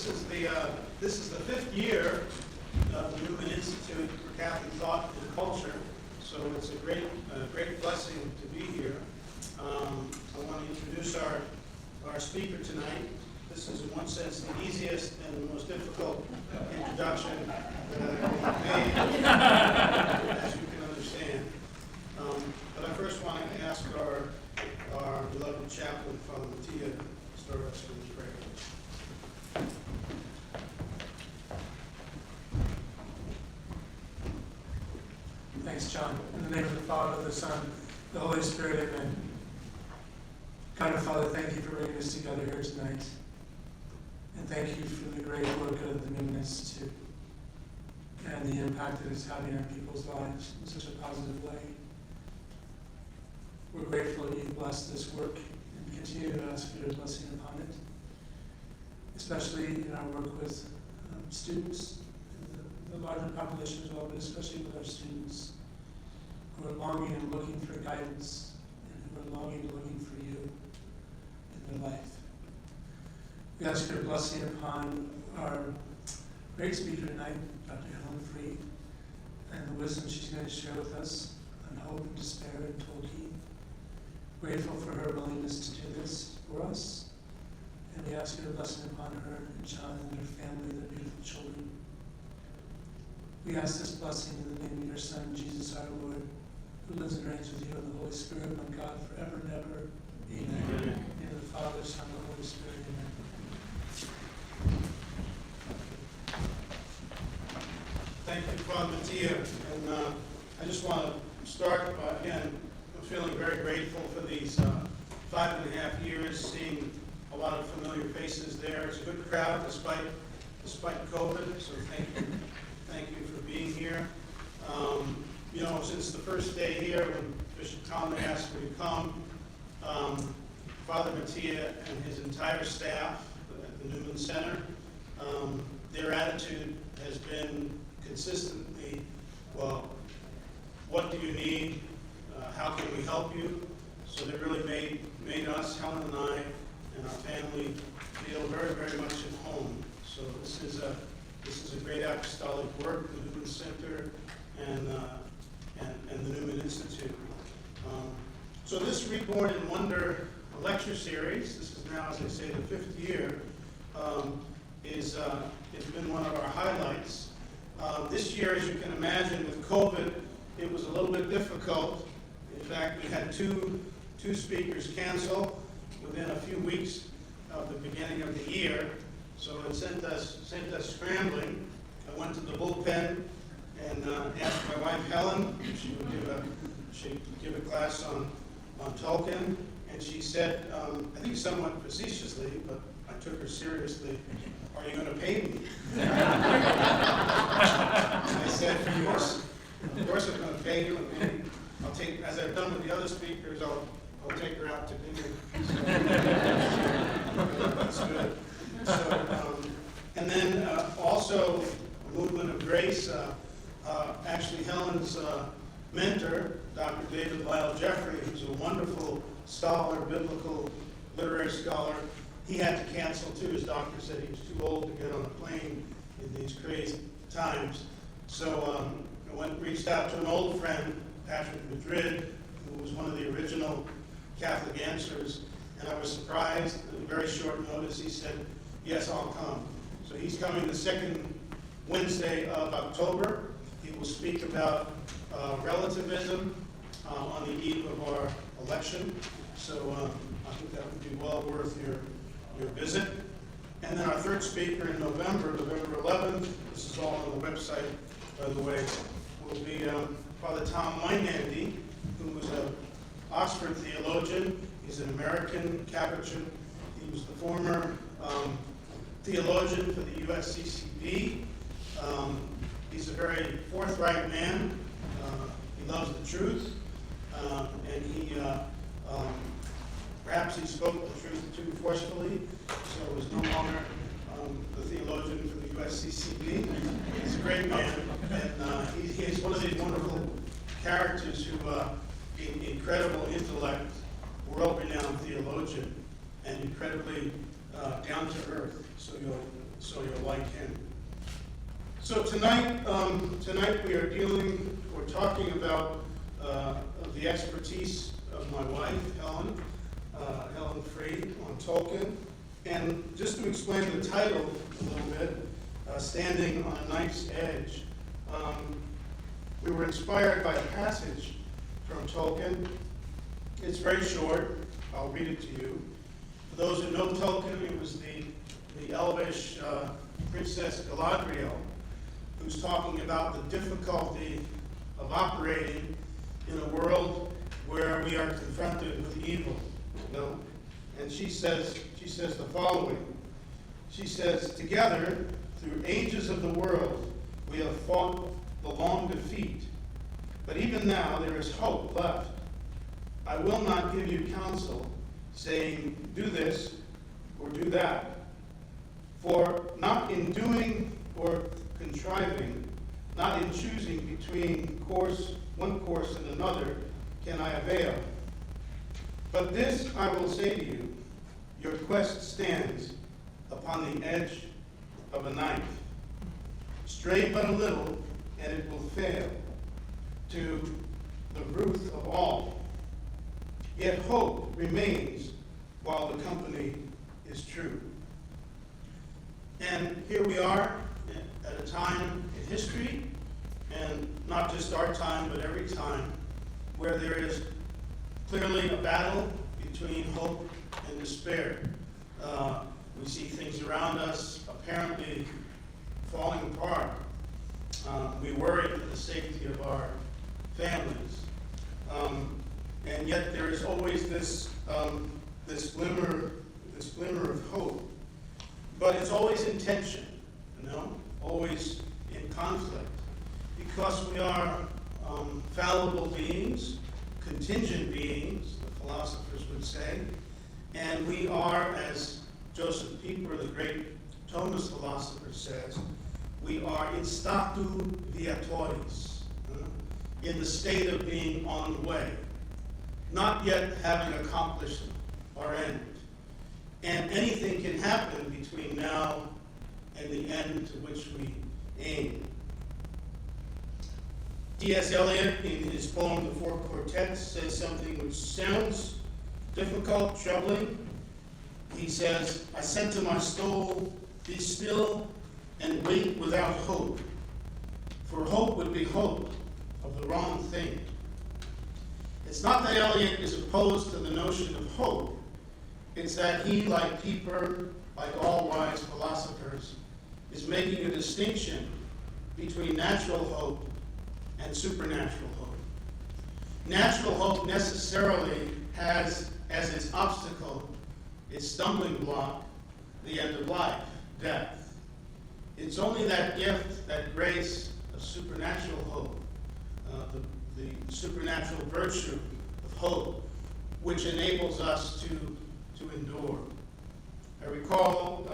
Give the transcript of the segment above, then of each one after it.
This is the 5th year of the Newman Institute for Catholic Thought and Culture, so it's a great blessing to be here. I want to introduce our speaker tonight. This is in one sense the easiest and the most difficult introduction that I've made, as you can understand. But I first want to ask our beloved chaplain, Father Mattia, to start us with his prayer. Thanks, John. In the name of the Father, the Son, the Holy Spirit, amen. God and Father, thank you for bringing us together here tonight. And thank you for the great work of the Newman Institute and the impact that it's having on people's lives in such a positive way. We're grateful that you've blessed this work and continue to ask for your blessing upon it, especially in our work with students, the larger population as well, but especially with our students who are longing and looking for guidance and who are longing and looking for you in their life. We ask your blessing upon our great speaker tonight, Dr. Helen Freed, and the wisdom she's going to share with us on hope and despair and Tolkien. Grateful for her willingness to do this for us, and we ask your blessing upon her and John and their family, their beautiful children. We ask this blessing in the name of your Son, Jesus our Lord, who lives and reigns with you in the Holy Spirit, one God, forever and ever. Amen. In the name of the Father, Son, and the Holy Spirit. Amen. Thank you, Father Mattia. And I just want to start by, again, feeling very grateful for these 5.5 years, seeing a lot of familiar faces there. It's a good crowd despite COVID, so thank you for being here. Since the first day here, when Bishop Conley asked me to come, Father Mattia and his entire staff at the Newman Center, their attitude has been consistently, well, what do you need? How can we help you? So they really made us, Helen and I, and our family feel very, very much at home. So this is a great apostolic work, the Newman Center and the Newman Institute. So this Reborn in Wonder lecture series, this is now, as I say, the 5th year, it's been one of our highlights. This year, as you can imagine, with COVID, it was a little bit difficult. In fact, we had two speakers cancel within a few weeks of the beginning of the year. So it sent us scrambling. I went to the bullpen and asked my wife Helen if she would give a class on Tolkien, and she said, I think somewhat facetiously, but I took her seriously, "Are you going to pay me?" I said, of course I'm going to pay you. I'll take, as I've done with the other speakers, I'll take her out to dinner. So, that's good. So, and then also a movement of grace. Actually, Helen's mentor, Dr. David Lyle Jeffrey, who's a wonderful scholar, biblical literary scholar, he had to cancel too. His doctor said he was too old to get on a plane in these crazy times. So I reached out to an old friend, Patrick Madrid, who was one of the original Catholic Answers, and I was surprised. At very short notice, he said, "Yes, I'll come." So he's coming the second Wednesday of October. He will speak about relativism on the eve of our election. So I think that would be well worth your visit. And then our third speaker in November 11th, this is all on the website, by the way, will be Father Tom Weinandy, who was an Oxford theologian. He's an American Capuchin. He was the former theologian for the USCCB. He's a very forthright man. He loves the truth, and perhaps he spoke the truth too forcefully, so was no longer the theologian for the USCCB. He's a great man, and he's one of these wonderful characters who, incredible intellect, world-renowned theologian, and incredibly down to earth. So you'll so you'll like him. So tonight we're talking about the expertise of my wife, Helen Free, on Tolkien. And just to explain the title a little bit, Standing on a Knife's Edge, we were inspired by a passage from Tolkien. It's very short. I'll read it to you. For those who know Tolkien, it was the elvish Princess Galadriel, who's talking about the difficulty of operating in a world where we are confronted with evil. You know? And she says the following. She says, "Together, through ages of the world, we have fought the long defeat. But even now there is hope left. I will not give you counsel, saying, do this or do that. For not in doing or contriving, not in choosing between one course and another, can I avail. But this I will say to you, your quest stands upon the edge of a knife. Stray but a little, and it will fail to the root of all. Yet hope remains while the company is true." And here we are at a time in history, and not just our time, but every time, where there is clearly a battle between hope and despair. We see things around us apparently falling apart. We worry for the safety of our families. And yet there is always this glimmer of hope. But it's always in tension, always in conflict. Because we are fallible beings, contingent beings, the philosophers would say, and we are, as Joseph Pieper, the great Thomist philosopher, says, we are in statu viatoris, in the state of being on the way, not yet having accomplished our end. And anything can happen between now and the end to which we aim. T.S. Eliot, in his poem The Four Quartets, says something which sounds difficult, troubling. He says, "I said to my soul, be still and wait without hope, for hope would be hope of the wrong thing." It's not that Eliot is opposed to the notion of hope. It's that he, like Pieper, like all wise philosophers, is making a distinction between natural hope and supernatural hope. Natural hope necessarily has as its obstacle, its stumbling block, the end of life, death. It's only that gift, that grace of supernatural hope, the supernatural virtue of hope, which enables us to endure. I recall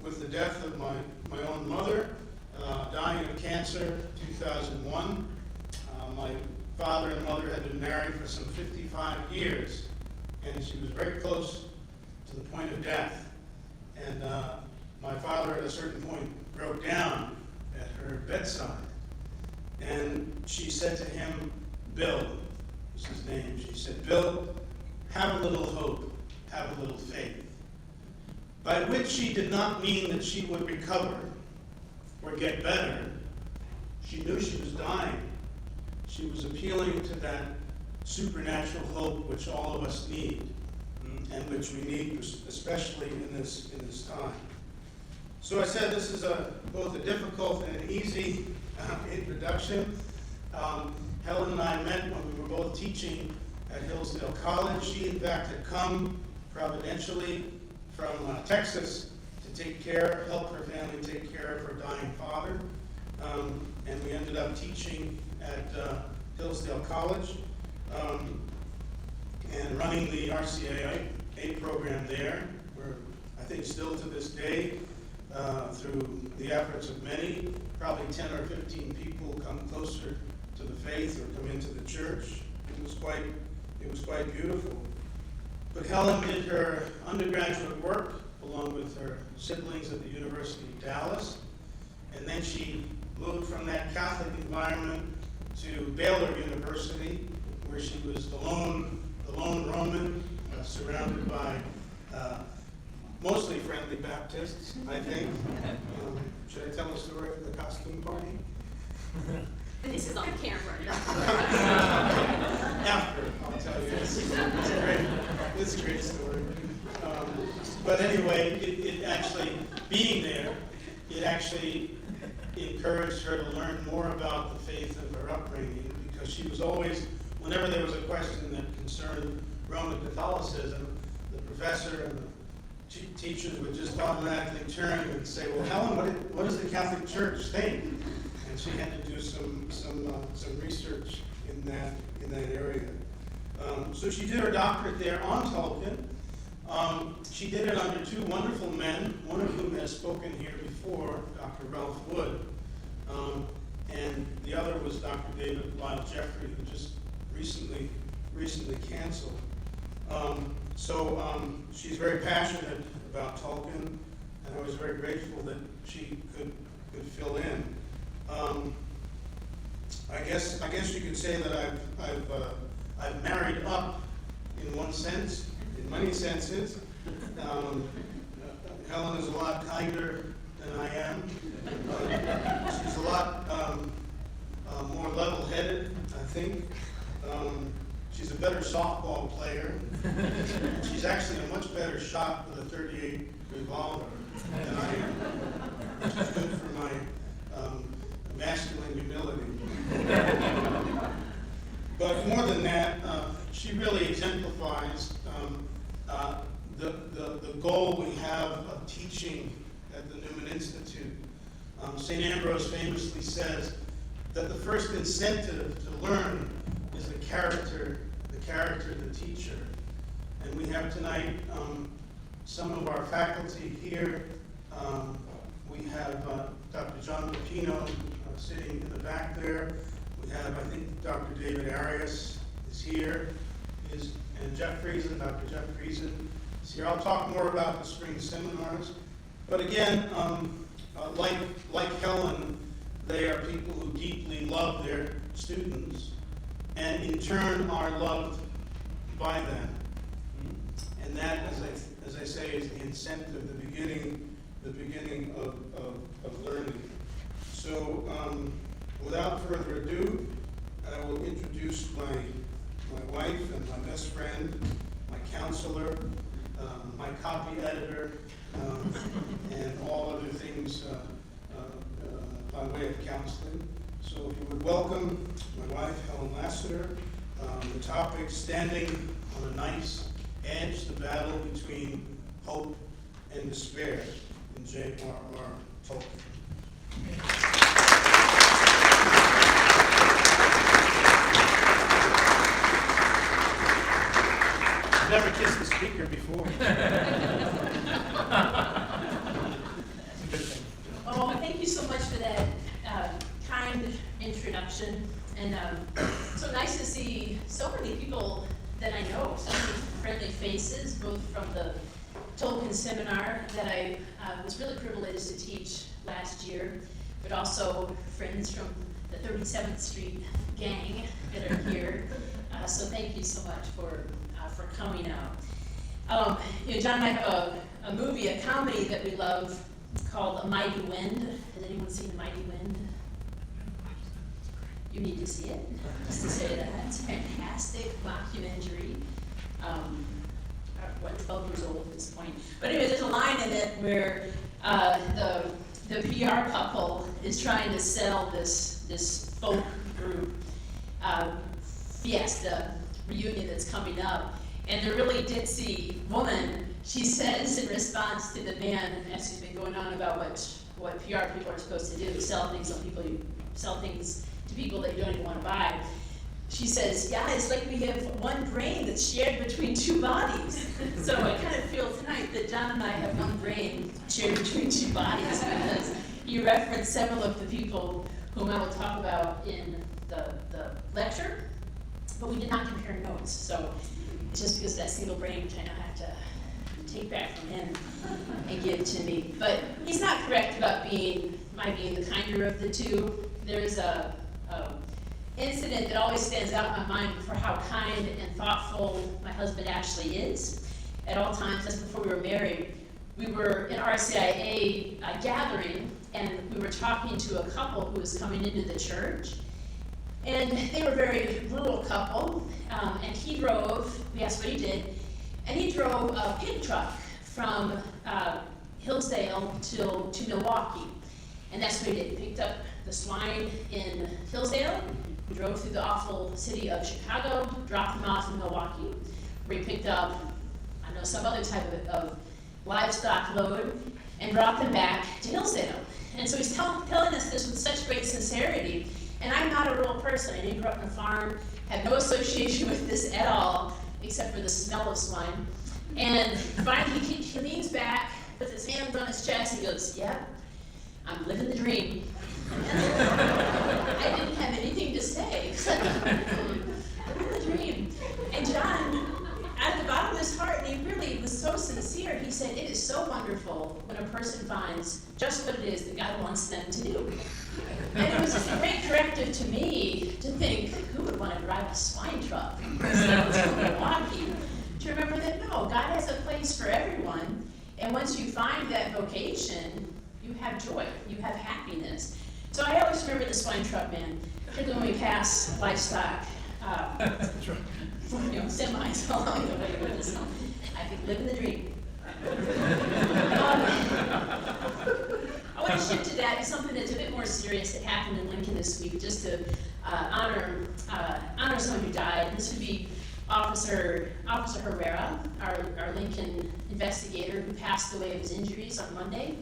with the death of my own mother, dying of cancer, 2001. My father and mother had been married for some 55 years, and she was very close to the point of death. And my father, at a certain point, broke down at her bedside. And she said to him, "Bill," was his name, she said, "Bill, have a little hope, have a little faith." By which she did not mean that she would recover or get better. She knew she was dying. She was appealing to that supernatural hope which all of us need, and which we need especially in this time. So I said this is both a difficult and an easy introduction. Helen and I met when we were both teaching at Hillsdale College. She, in fact, had come providentially from Texas to help her family take care of her dying father. And we ended up teaching at Hillsdale College and running the RCIA program there. We're, I think, still to this day, through the efforts of many, probably 10 or 15 people come closer to the faith or come into the church. It was quite beautiful. But Helen did her undergraduate work along with her siblings at the University of Dallas. And then she moved from that Catholic environment to Baylor University, where she was the lone Roman, surrounded by mostly friendly Baptists, I think. Should I tell a story of the costume party? This is on camera. After, I'll tell you. It's a great story. But anyway, it actually, being there, it actually encouraged her to learn more about the faith of her upbringing, because she was always, whenever there was a question that concerned Roman Catholicism, the professor and the teachers would just automatically turn and say, well, Helen, what does the Catholic Church think? And she had to do some research in that area. So she did her doctorate there on Tolkien. She did it under two wonderful men, one of whom has spoken here before, Dr. Ralph Wood, and the other was Dr. David Lyle Jeffrey, who just recently canceled. She's very passionate about Tolkien, and I was very grateful that she could fill in. I guess you could say that I've married up in one sense, in many senses. Helen is a lot kinder than I am. She's a lot more level-headed, I think. She's a better softball player. She's actually a much better shot with a .38 revolver than I am. Which is good for my masculine humility. But more than that, she really exemplifies the goal we have of teaching at the Newman Institute. St. Ambrose famously says that the first incentive to learn is the character of the teacher. And we have tonight some of our faculty here. We have Dr. John Lupino sitting in the back there. We have, I think, Dr. David Arias is here, and Jeff Friesen, Dr. Jeff Friesen is here. I'll talk more about the spring seminars. But again, like Helen, they are people who deeply love their students and in turn are loved by them. And that, as I say, is the incentive, the beginning of learning. So without further ado, I will introduce my wife and my best friend, my counselor, my copy editor, and all other things by way of counseling. So if you would welcome my wife, Helen Lassiter. The topic, standing on a knife's edge, the battle between hope and despair, in J.R.R. Tolkien. I've never kissed the speaker before. Oh, thank you so much for that kind introduction. And so nice to see so many people that I know, so many friendly faces, both from the Tolkien seminar that I was really privileged to teach last year, but also friends from the 37th Street gang that are here. So thank you so much for coming out. John and I have a movie, a comedy that we love called A Mighty Wind. Has anyone seen A Mighty Wind? You need to see it, just to say that. It's a fantastic documentary. 12 years old at this point. But anyway, there's a line in it where the PR couple is trying to sell this folk group fiesta reunion that's coming up. And the really ditzy woman, she says in response to the man, as he's been going on about what PR people are supposed to do, sell things to people that you don't even want to buy. She says, yeah, it's like we have one brain that's shared between two bodies. So I kind of feel tonight that John and I have one brain shared between two bodies, because you referenced several of the people whom I will talk about in the lecture, but we did not compare notes. So just because of that single brain, which I know I have take back from him and give to me. But he's not correct about my being the kinder of the two. There's a incident that always stands out in my mind for how kind and thoughtful my husband actually is. At all times, just before we were married, we were in RCIA gathering, and we were talking to a couple who was coming into the church. And they were a very rural couple, and he drove, we asked what he did, and he drove a pig truck from Hillsdale to Milwaukee. And that's what he did. He picked up the swine in Hillsdale, drove through the awful city of Chicago, dropped them off in Milwaukee, where he picked up, I know, some other type of livestock load, and brought them back to Hillsdale. And so he's telling us this with such great sincerity. And I'm not a rural person. I didn't grow up on a farm, had no association with this at all, except for the smell of swine. And finally he leans back, puts his hands on his chest, and goes, "Yeah, I'm living the dream." I didn't have anything to say, except living the dream. And John, at the bottom of his heart, and he really was so sincere, he said, "It is so wonderful when a person finds just what it is that God wants them to do." And it was just a great corrective to me to think, who would want to drive a swine truck from Milwaukee? To remember that, no, God has a place for everyone, and once you find that vocation, you have joy, you have happiness. So I always remember the swine truck man, particularly when we pass livestock, semis along the way with us. I think living the dream. I want to shift to that, something that's a bit more serious that happened in Lincoln this week, just to honor someone who died. This would be Officer Herrera, our Lincoln investigator, who passed away of his injuries on Monday.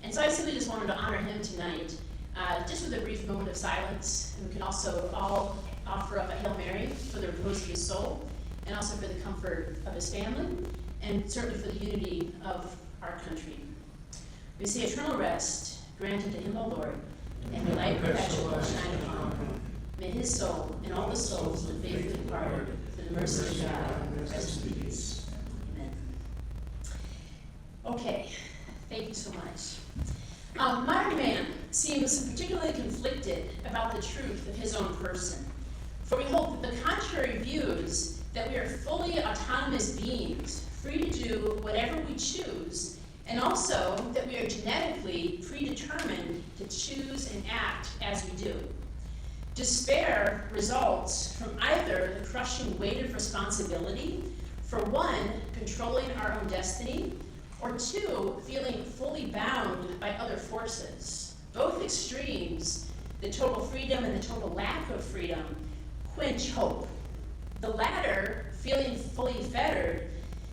And so I simply just wanted to honor him tonight, just with a brief moment of silence. And we can also all offer up a Hail Mary for the repose of his soul, and also for the comfort of his family, and certainly for the unity of our country. We say eternal rest granted to him, O Lord, and may light perpetual shine upon him. May his soul and all the souls of the faithfully departed, for the mercy of God, rest in peace. Amen. Okay, thank you so much. Modern man seems particularly conflicted about the truth of his own person, for we hold that the contrary views that we are fully autonomous beings, free to do whatever we choose, and also that we are genetically predetermined to choose and act as we do. Despair results from either the crushing weight of responsibility, for one, controlling our own destiny, or two, feeling fully bound by other forces. Both extremes, the total freedom and the total lack of freedom, quench hope. The latter, feeling fully fettered,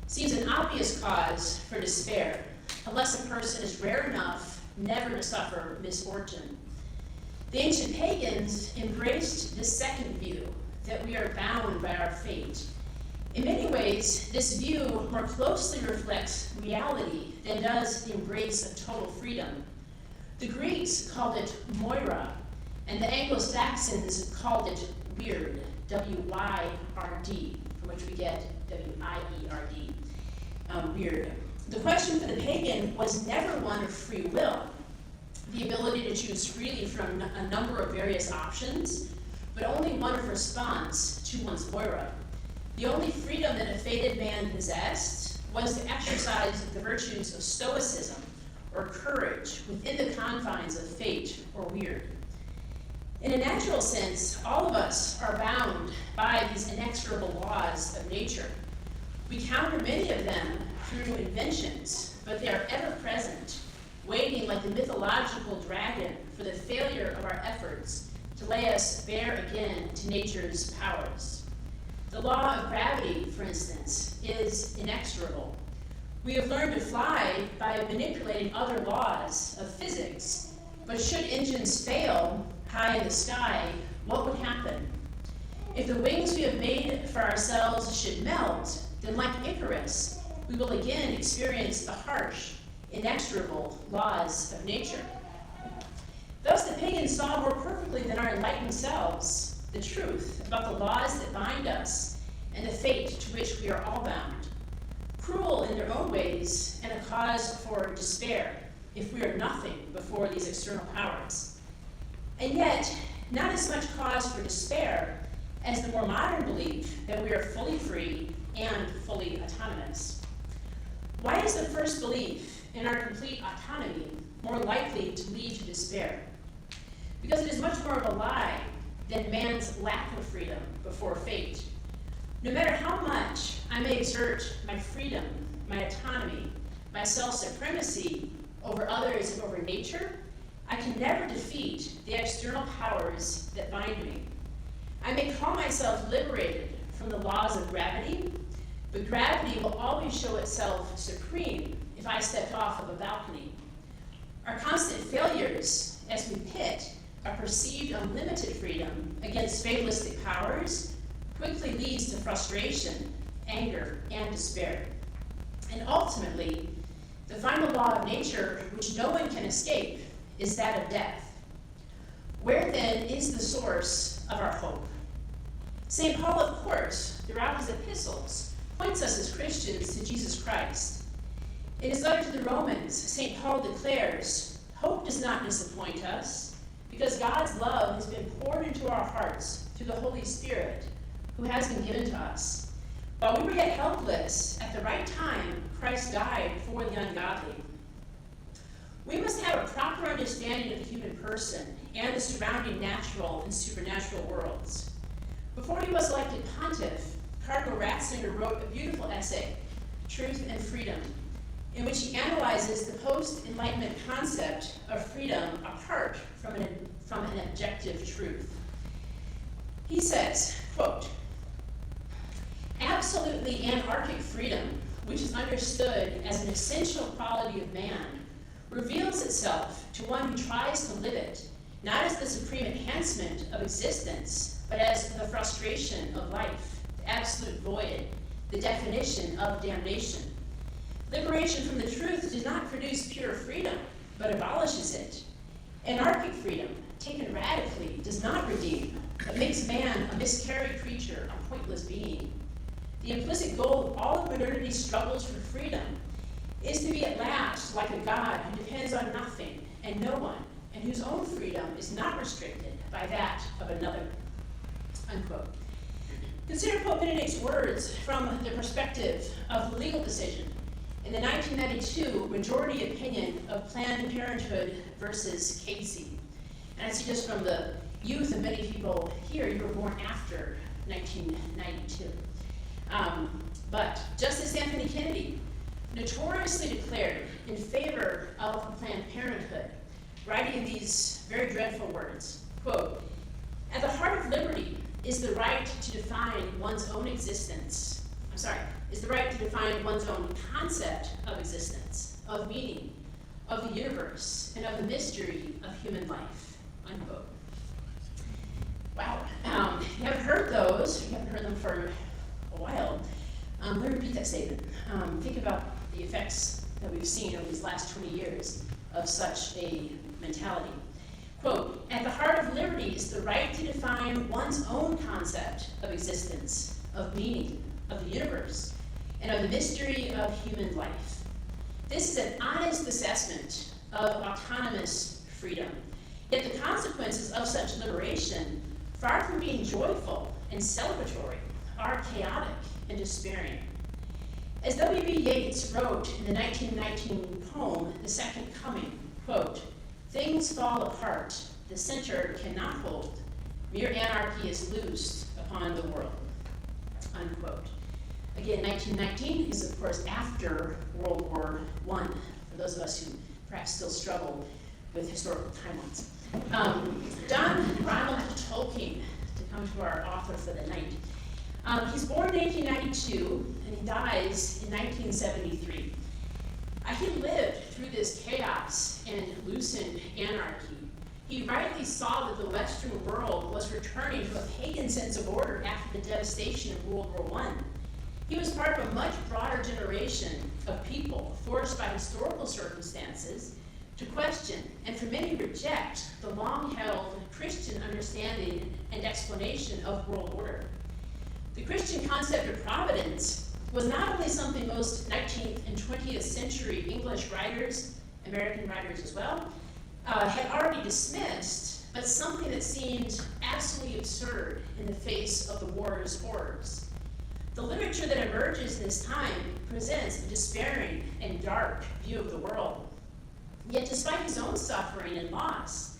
seems an obvious cause for despair, unless a person is rare enough never to suffer misfortune. The ancient pagans embraced this second view, that we are bound by our fate. In many ways, this view more closely reflects reality than does the embrace of total freedom. The Greeks called it Moira, and the Anglo-Saxons called it weird, W-Y-R-D, from which we get W-I-E-R-D, weird. The question for the pagan was never one of free will, the ability to choose freely from a number of various options, but only one of response to one's Moira. The only freedom that a fated man possessed was to exercise the virtues of stoicism, or courage, within the confines of fate or weird. In a natural sense, all of us are bound by these inexorable laws of nature. We counter many of them through inventions, but they are ever present, waiting like the mythological dragon for the failure of our efforts to lay us bare again to nature's powers. The law of gravity, for instance, is inexorable. We have learned to fly by manipulating other laws of physics, but should engines fail high in the sky, what would happen? If the wings we have made for ourselves should melt, then like Icarus, we will again experience the harsh, inexorable laws of nature. Thus, the pagans saw more perfectly than our enlightened selves the truth about the laws that bind us and the fate to which we are all bound. cruel in their own ways, and a cause for despair if we are nothing before these external powers. And yet, not as much cause for despair as the more modern belief that we are fully free and fully autonomous. Why is the first belief in our complete autonomy more likely to lead to despair? Because it is much more of a lie than man's lack of freedom before fate. No matter how much I may exert my freedom, my autonomy, my self-supremacy over others and over nature, I can never defeat the external powers that bind me. I may call myself liberated from the laws of gravity, but gravity will always show itself supreme if I stepped off of a balcony. Our constant failures as we pit our perceived unlimited freedom against fatalistic powers quickly leads to frustration, anger, and despair. And ultimately, the final law of nature, which no one can escape, is that of death. Where then is the source of our hope? St. Paul, of course, throughout his epistles, points us as Christians to Jesus Christ. In his letter to the Romans, St. Paul declares, "Hope does not disappoint us, because God's love has been poured into our hearts through the Holy Spirit, who has been given to us. While we were yet helpless, at the right time, Christ died for the ungodly." We must have a proper understanding of the human person and the surrounding natural and supernatural worlds. Before he was elected pontiff, Cardinal Ratzinger wrote a beautiful essay, Truth and Freedom, in which he analyzes the post-Enlightenment concept of freedom apart from an objective truth. He says, quote, "Absolutely anarchic freedom, which is understood as an essential quality of man, reveals itself to one who tries to live it, not as the supreme enhancement of existence, but as the frustration of life, the absolute void, the definition of damnation. Liberation from the truth does not produce pure freedom, but abolishes it. Anarchic freedom, taken radically, does not redeem, but makes man a miscarried creature, a pointless being. The implicit goal of all of modernity's struggles for freedom is to be at last like a God who depends on nothing and no one, and whose own freedom is not restricted by that of another." Unquote. Consider Pope Benedict's words from the perspective of the legal decision in the 1992 majority opinion of Planned Parenthood versus Casey. And I see just from the youth of many people here, you were born after 1992. But Justice Anthony Kennedy notoriously declared in favor of Planned Parenthood, writing these very dreadful words, quote, "At the heart of liberty is the right to define one's own existence. Is the right to define one's own concept of existence, of meaning, of the universe, and of the mystery of human life." Unquote. Wow. If you haven't heard those, you haven't heard them for a while, let me repeat that statement. Think about the effects that we've seen over these last 20 years of such a mentality. Quote, "At the heart of liberty is the right to define one's own concept of existence, of meaning, of the universe, and of the mystery of human life. This is an honest assessment of autonomous freedom. Yet the consequences of such liberation, far from being joyful and celebratory, are chaotic and despairing." As W.B. Yeats wrote in the 1919 poem, The Second Coming, quote, "Things fall apart, the center cannot hold, mere anarchy is loosed upon the world." Unquote. Again, 1919 is of course after World War I, for those of us who perhaps still struggle with historical timelines. John Ronald Tolkien, to come to our author for the night. He's born in 1892 and he dies in 1973. He lived through this chaos and loosened anarchy. He rightly saw that the Western world was returning to a pagan sense of order after the devastation of World War I. He was part of a much broader generation of people forced by historical circumstances to question and for many reject the long-held Christian understanding and explanation of world order. The Christian concept of providence was not only something most 19th and 20th century English writers, American writers as well, had already dismissed, but something that seemed absolutely absurd in the face of the war's horrors. The literature that emerges in this time presents a despairing and dark view of the world. Yet despite his own suffering and loss,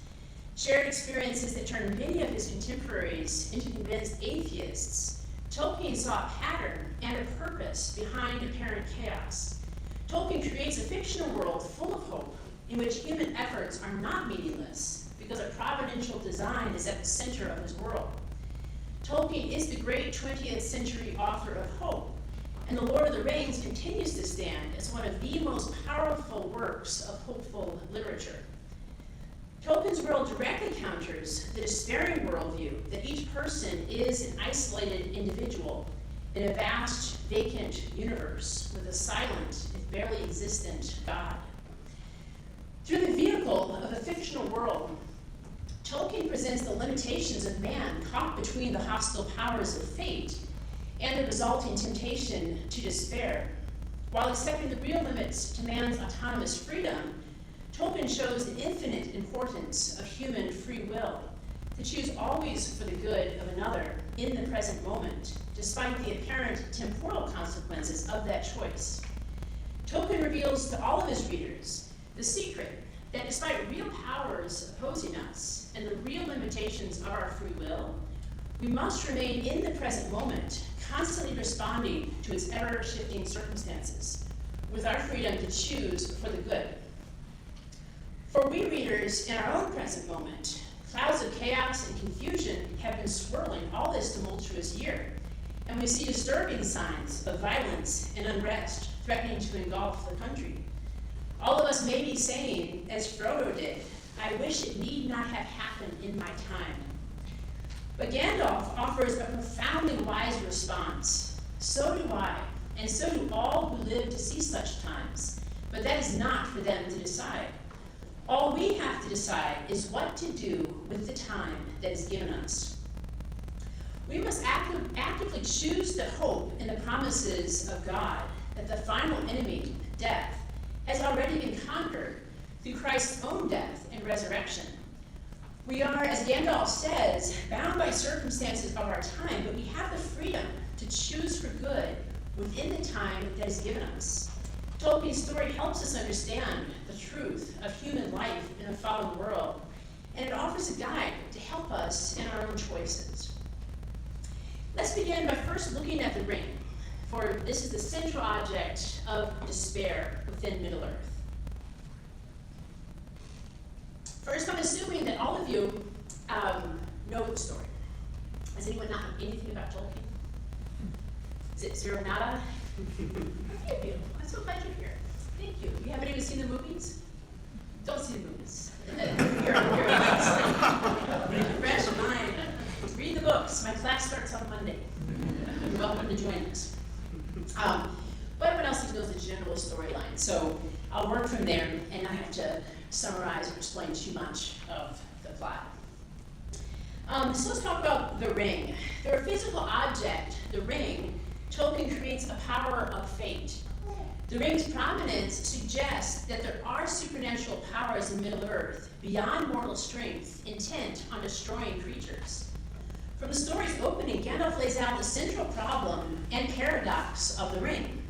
shared experiences that turned many of his contemporaries into convinced atheists, Tolkien saw a pattern and a purpose behind apparent chaos. Tolkien creates a fictional world full of hope, in which human efforts are not meaningless, because a providential design is at the center of his world. Tolkien is the great 20th century author of hope, and The Lord of the Rings continues to stand as one of the most powerful works of hopeful literature. Tolkien's world directly counters the despairing worldview that each person is an isolated individual in a vast, vacant universe with a silent, if barely existent, God. Through the vehicle of a fictional world, Tolkien presents the limitations of man caught between the hostile powers of fate and the resulting temptation to despair. While accepting the real limits to man's autonomous freedom, Tolkien shows the infinite importance of human free will, to choose always for the good of another in the present moment, despite the apparent temporal consequences of that choice. Tolkien reveals to all of his readers the secret that despite real powers opposing us and the real limitations of our free will, we must remain in the present moment, constantly responding to its ever-shifting circumstances, with our freedom to choose for the good. For we readers in our own present moment, clouds of chaos and confusion have been swirling all this tumultuous year, and we see disturbing signs of violence and unrest threatening to engulf the country. All of us may be saying, as Frodo did, "I wish it need not have happened in my time." But Gandalf offers a profoundly wise response. So do I, and so do all who live to see such times, but that is not for them to decide. All we have to decide is what to do with the time that is given us. We must actively choose to hope in the promises of God that the final enemy, death, has already been conquered through Christ's own death and resurrection. We are, as Gandalf says, bound by circumstances of our time, but we have the freedom to choose for good within the time that is given us. Tolkien's story helps us understand the truth of human life in a fallen world, and it offers a guide to help us in our own choices. Let's begin by first looking at the ring, for this is the central object of despair within Middle-earth. First, I'm assuming that all of you know the story. Does anyone not know anything about Tolkien? Is it zero nada? Thank you. I'm so glad you're here. Thank you. You haven't even seen the movies? Don't see the movies. You're fresh mind. Read the books. My class starts on Monday. You're welcome to join us. But everyone else knows the general storyline, so I'll work from there and not have to summarize or explain too much of the plot. So let's talk about the ring. Through a physical object, the ring, Tolkien creates a power of fate. The ring's prominence suggests that there are supernatural powers in Middle-earth beyond mortal strength, intent on destroying creatures. From the story's opening, Gandalf lays out the central problem and paradox of the ring.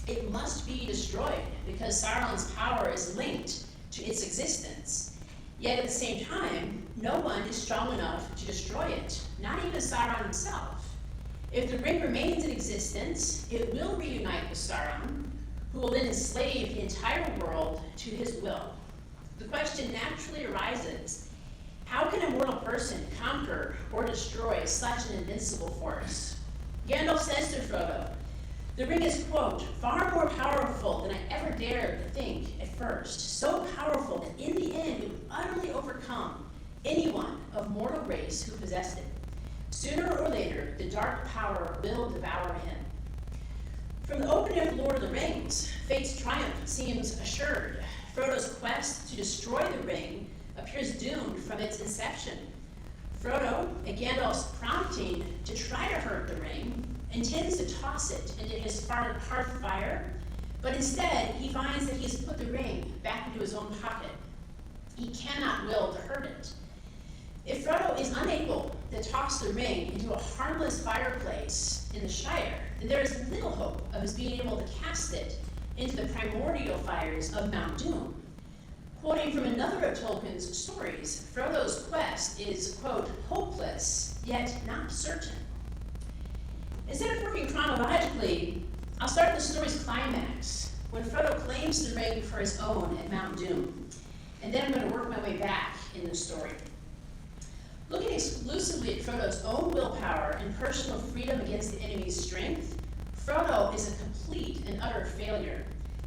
It must be destroyed because Sauron's power is linked to its existence. Yet at the same time, no one is strong enough to destroy it, not even Sauron himself. If the ring remains in existence, it will reunite with Sauron, who will then enslave the entire world to his will. The question naturally arises, how can a mortal person conquer or destroy such an invincible force? Gandalf says to Frodo, the ring is, quote, far more powerful than I ever dared to think at first, so powerful that in the end it would utterly overcome anyone of mortal race who possessed it. Sooner or later, the dark power will devour him. From the opening of The Lord of the Rings, fate's triumph seems assured. Frodo's quest to destroy the ring appears doomed from its inception. Frodo, at Gandalf's prompting to try to hurt the ring, intends to toss it into his hearth fire, but instead he finds that he has put the ring back into his own pocket. He cannot will to hurt it. If Frodo is unable to toss the ring into a harmless fireplace in the Shire, then there is little hope of his being able to cast it into the primordial fires of Mount Doom. Quoting from another of Tolkien's stories, Frodo's quest is, quote, hopeless, yet not certain. Instead of working chronologically, I'll start at the story's climax, when Frodo claims the ring for his own at Mount Doom, and then I'm going to work my way back in the story. Looking exclusively at Frodo's own willpower and personal freedom against the enemy's strength, Frodo is a complete and utter failure.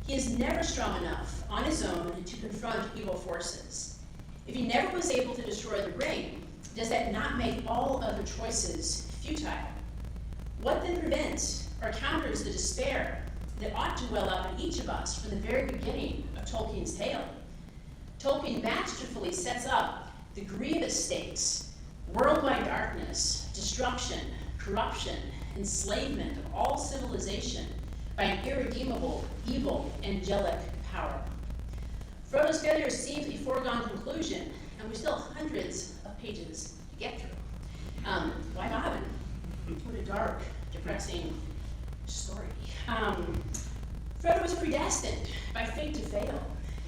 He is never strong enough on his own to confront evil forces. If he never was able to destroy the ring, does that not make all other choices futile? What then prevents or counters the despair that ought to well up in each of us from the very beginning of Tolkien's tale? Tolkien masterfully sets up the grievous stakes: worldwide darkness, destruction, corruption, enslavement of all civilization by an irredeemable, evil, angelic power. Frodo's failure seems a foregone conclusion, and we still have hundreds of pages to get through. Why bother? What a dark, depressing story. Frodo was predestined by fate to fail.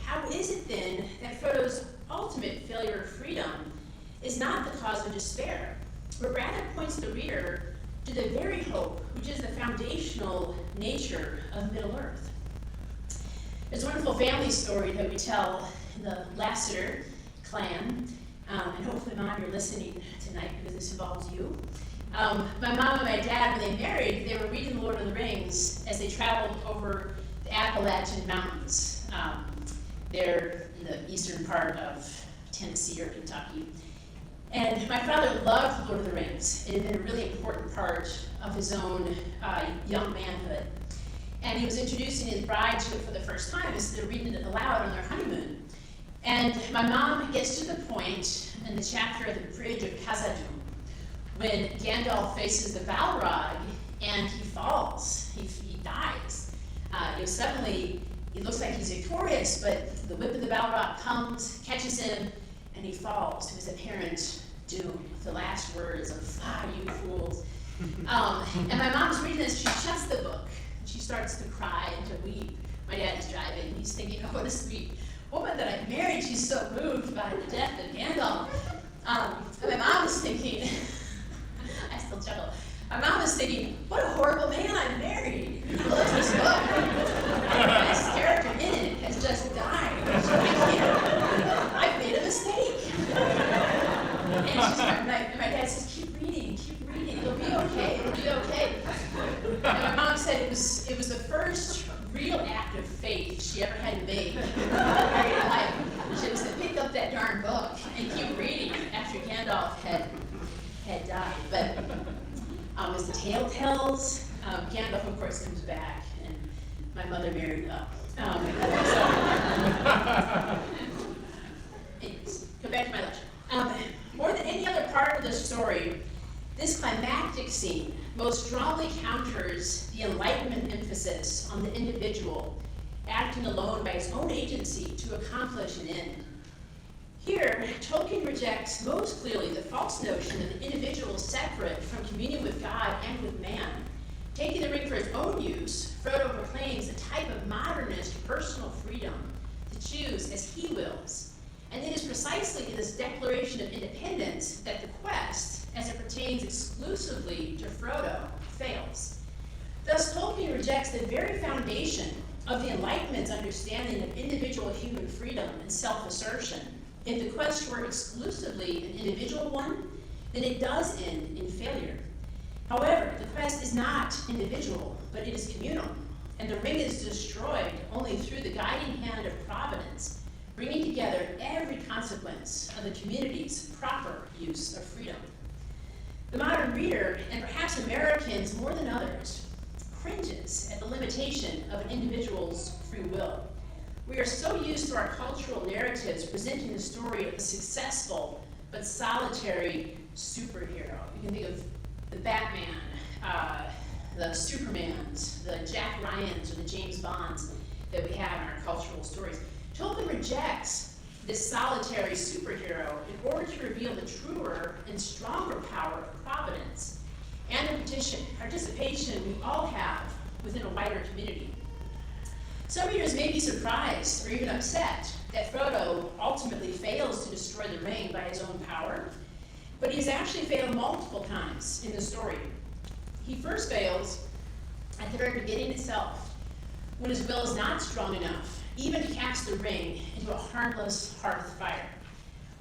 How is it then that Frodo's ultimate failure of freedom is not the cause of despair, but rather points the reader to the very hope which is the foundational nature of Middle-earth? There's a wonderful family story that we tell in the Lassiter clan, and hopefully, Mom, you're listening tonight because this involves you. My mom and my dad, when they married, they were reading The Lord of the Rings as they traveled over the Appalachian Mountains. They're in the eastern part of Tennessee or Kentucky. And my father loved The Lord of the Rings. It had been a really important part of his own young manhood. And he was introducing his bride to it for the first time as they're reading it aloud on their honeymoon. And my mom gets to the point in the chapter of the Bridge of Khazad-dûm when Gandalf faces the Balrog and he falls, he dies. Suddenly, it looks like he's victorious, but the whip of the Balrog comes, catches him, and he falls to his apparent doom. The last words of, you fools. And my mom's reading this, she shuts the book, and she starts to cry and to weep. My dad is driving, and he's thinking, oh, what a sweet woman that I married, she's so moved by the death of Gandalf. And my mom was thinking, I still chuckle, my mom was thinking, what a horrible man I married. He loves this book. This character in it has just died. I've made a mistake. And my dad says, keep reading, it'll be okay, And my mom said it was the first real act of faith she ever had to make in her married life. She was to pick up that darn book and keep reading after Gandalf had died. But as the tale tells, Gandalf, of course, comes back, and my mother married up. Anyways, go back to my lecture. More than any other part of the story, this climactic scene most strongly counters the Enlightenment emphasis on the individual acting alone by his own agency to accomplish an end. Here, Tolkien rejects most clearly the false notion that the individual is separate from communion with God and with man. Taking the ring for his own use, Frodo proclaims a type of modernist personal freedom to choose as he wills. And it is precisely in this declaration of independence that the quest, as it pertains exclusively to Frodo, fails. Thus, Tolkien rejects the very foundation of the Enlightenment's understanding of individual human freedom and self-assertion. If the quest were exclusively an individual one, then it does end in failure. However, the quest is not individual, but it is communal, and the ring is destroyed only through the guiding hand of Providence, bringing together every consequence of the community's proper use of freedom. The modern reader, and perhaps Americans more than others, cringes at the limitation of an individual's free will. We are so used to our cultural narratives presenting the story of the successful but solitary superhero. You can think of the Batman, the Supermans, the Jack Ryans, or the James Bonds that we have in our cultural stories. Tolkien rejects this solitary superhero in order to reveal the truer and stronger power of providence and the participation we all have within a wider community. Some readers may be surprised or even upset that Frodo ultimately fails to destroy the ring by his own power, but he's actually failed multiple times in the story. He first fails at the very beginning itself, when his will is not strong enough even to cast the ring into a harmless hearth fire.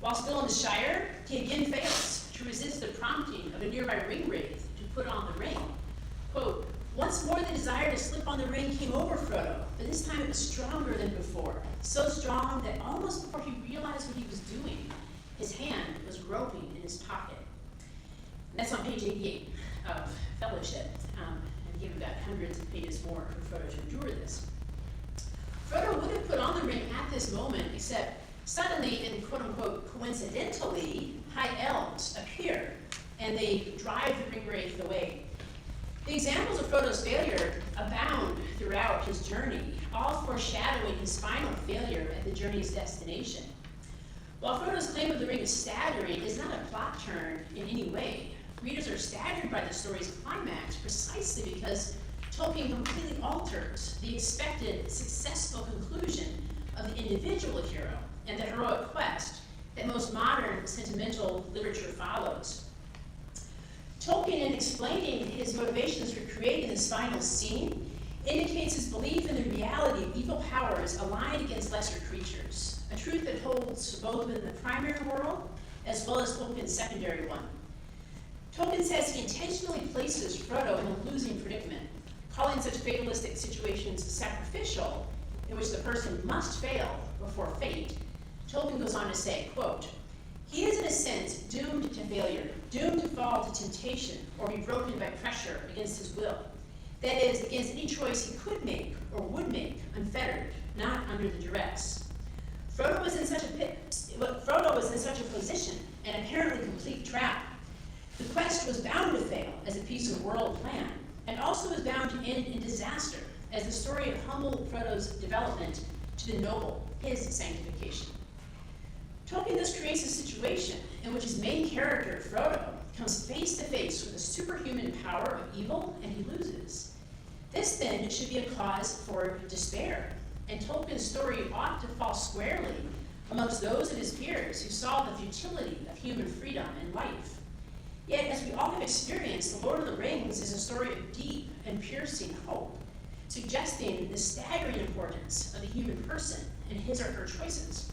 While still in the Shire, he again fails to resist the prompting of a nearby ring wraith to put on the ring. Quote, "Once more the desire to slip on the ring came over Frodo, but this time it was stronger than before, so strong that almost before he realized what he was doing, his hand was groping in his pocket." And that's on page 88 of Fellowship, and given about hundreds of pages more for Frodo to endure this. Frodo would have put on the ring at this moment, except suddenly and quote-unquote coincidentally, high elves appear, and they drive the ring wraith away. The examples of Frodo's failure abound throughout his journey, all foreshadowing his final failure at the journey's destination. While Frodo's claim of the ring is staggering, it's not a plot turn in any way. Readers are staggered by the story's climax precisely because Tolkien completely alters the expected successful conclusion of the individual hero and the heroic quest that most modern sentimental literature follows. Tolkien, in explaining his motivations for creating this final scene, indicates his belief in the reality of evil powers aligned against lesser creatures, a truth that holds both within the primary world as well as Tolkien's secondary one. Tolkien says he intentionally places Frodo in a losing predicament, calling such fatalistic situations sacrificial, in which the person must fail before fate. Tolkien goes on to say, quote, "He is in a sense doomed to failure, doomed to fall to temptation or be broken by pressure against his will. That is, against any choice he could make or would make, unfettered, not under the duress. Frodo was in such a position, an apparently complete trap. The quest was bound to fail as a piece of world plan, and also was bound to end in disaster as the story of humble Frodo's development to the noble, his sanctification." Tolkien thus creates a situation in which his main character, Frodo, comes face to face with the superhuman power of evil, and he loses. This then should be a cause for despair, and Tolkien's story ought to fall squarely amongst those of his peers who saw the futility of human freedom and life. Yet, as we all have experienced, The Lord of the Rings is a story of deep and piercing hope, suggesting the staggering importance of the human person and his or her choices.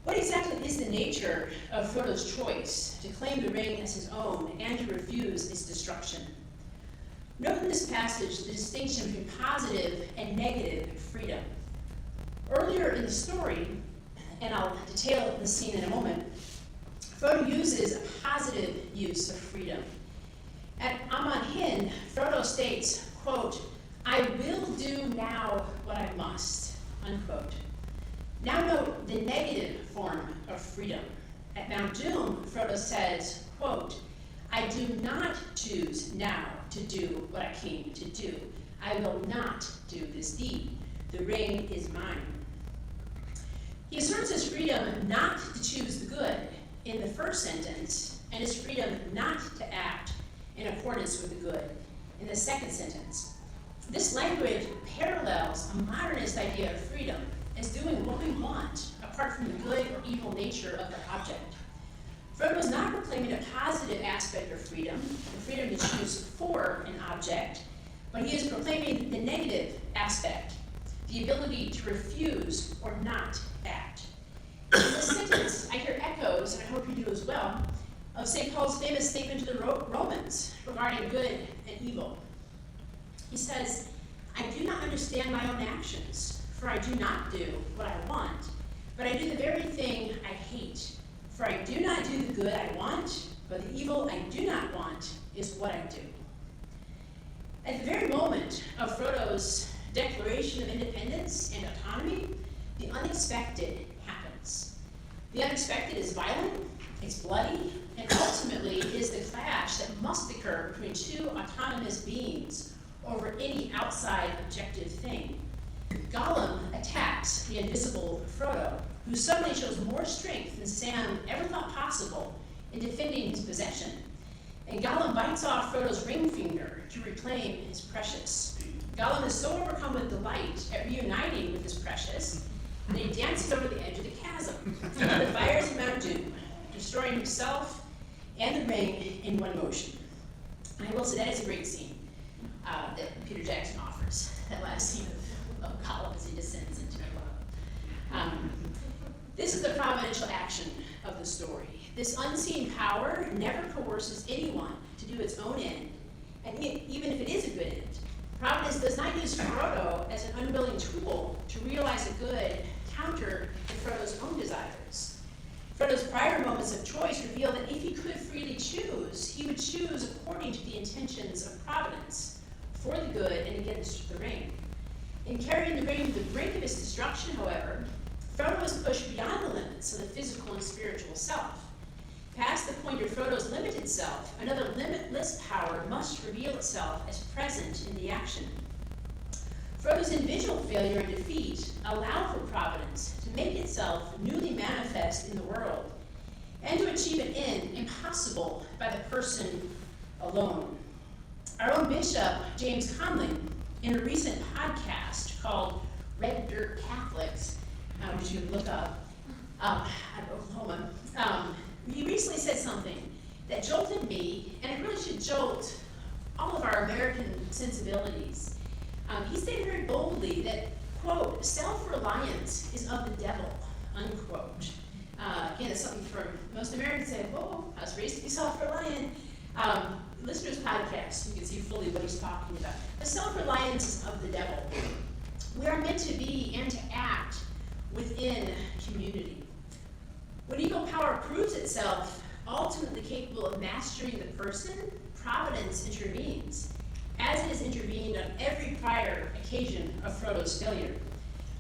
What exactly is the nature of Frodo's choice to claim the ring as his own and to refuse its destruction? Note in this passage the distinction between positive and negative freedom. Earlier in the story, and I'll detail the scene in a moment, Frodo uses a positive use of freedom. At Amon Hin, Frodo states, quote, "I will do now what I must," unquote. Now note the negative form of freedom. At Mount Doom, Frodo says, quote, "I do not choose now to do what I came to do. I will not do this deed. The ring is mine." He asserts his freedom not to choose the good in the first sentence, and his freedom not to act in accordance with the good in the second sentence. This language parallels a modernist idea of freedom as doing what we want, apart from the good or evil nature of the object. Frodo is not proclaiming a positive aspect of freedom, the freedom to choose for an object, but he is proclaiming the negative aspect, the ability to refuse or not act. In this sentence, I hear echoes, and I hope you do as well, of St. Paul's famous statement to the Romans regarding good and evil. He says, "I do not understand my own actions, for I do not do what I want, but I do the very thing I hate. For I do not do the good I want, but the evil I do not want is what I do." At the very moment of Frodo's declaration of independence and autonomy, the unexpected happens. The unexpected is violent, It's bloody, and ultimately it is the clash that must occur between two autonomous beings over any outside objective thing. Gollum attacks the invisible Frodo, who suddenly shows more strength than Sam ever thought possible in defending his possession. And Gollum bites off Frodo's ring finger to reclaim his precious. Gollum is so overcome with delight at reuniting with his precious that he dances over the edge of the chasm into the fires of Mount Doom, destroying himself and the ring in one motion. And I will say that is a great scene that Peter Jackson offers, that last scene of Gollum as he descends into the lava. This is the providential action of the story. This unseen power never coerces anyone to do its own end, and even if it is a good end. Providence does not use Frodo as an unwilling tool to realize a good counter to Frodo's own desires. Frodo's prior moments of choice reveal that if he could freely choose, he would choose according to the intentions of Providence, for the good and against the ring. In carrying the ring to the brink of his destruction, however, Frodo is pushed beyond the limits of the physical and spiritual self. Past the point of Frodo's limited self, another limitless power must reveal itself as present in the action. Frodo's individual failure and defeat allow for Providence to make itself newly manifest in the world, and to achieve an end impossible by the person alone. Our own Bishop, James Conley, in a recent podcast called Red Dirt Catholics, which you can look up, out of Oklahoma, he recently said something that jolted me, and it really should jolt all of our American sensibilities. He stated very boldly that, quote, self-reliance is of the devil, unquote. Again, it's something for most Americans say, whoa, I was raised to be self-reliant. Listen to his podcast, you can see fully what he's talking about. The self-reliance is of the devil. We are meant to be and to act within community. When ego power proves itself ultimately capable of mastering the person, Providence intervenes, as it has intervened on every prior occasion of Frodo's failure.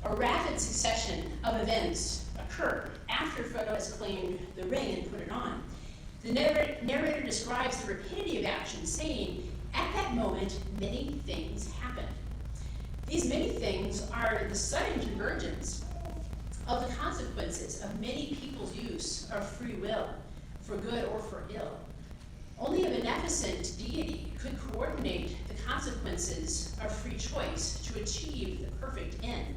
A rapid succession of events occur after Frodo has claimed the ring and put it on. The narrator describes the rapidity of action, saying, at that moment, many things happened. These many things are the sudden convergence of the consequences of many people's use of free will, for good or for ill. Only a beneficent deity could coordinate the consequences of free choice to achieve the perfect end.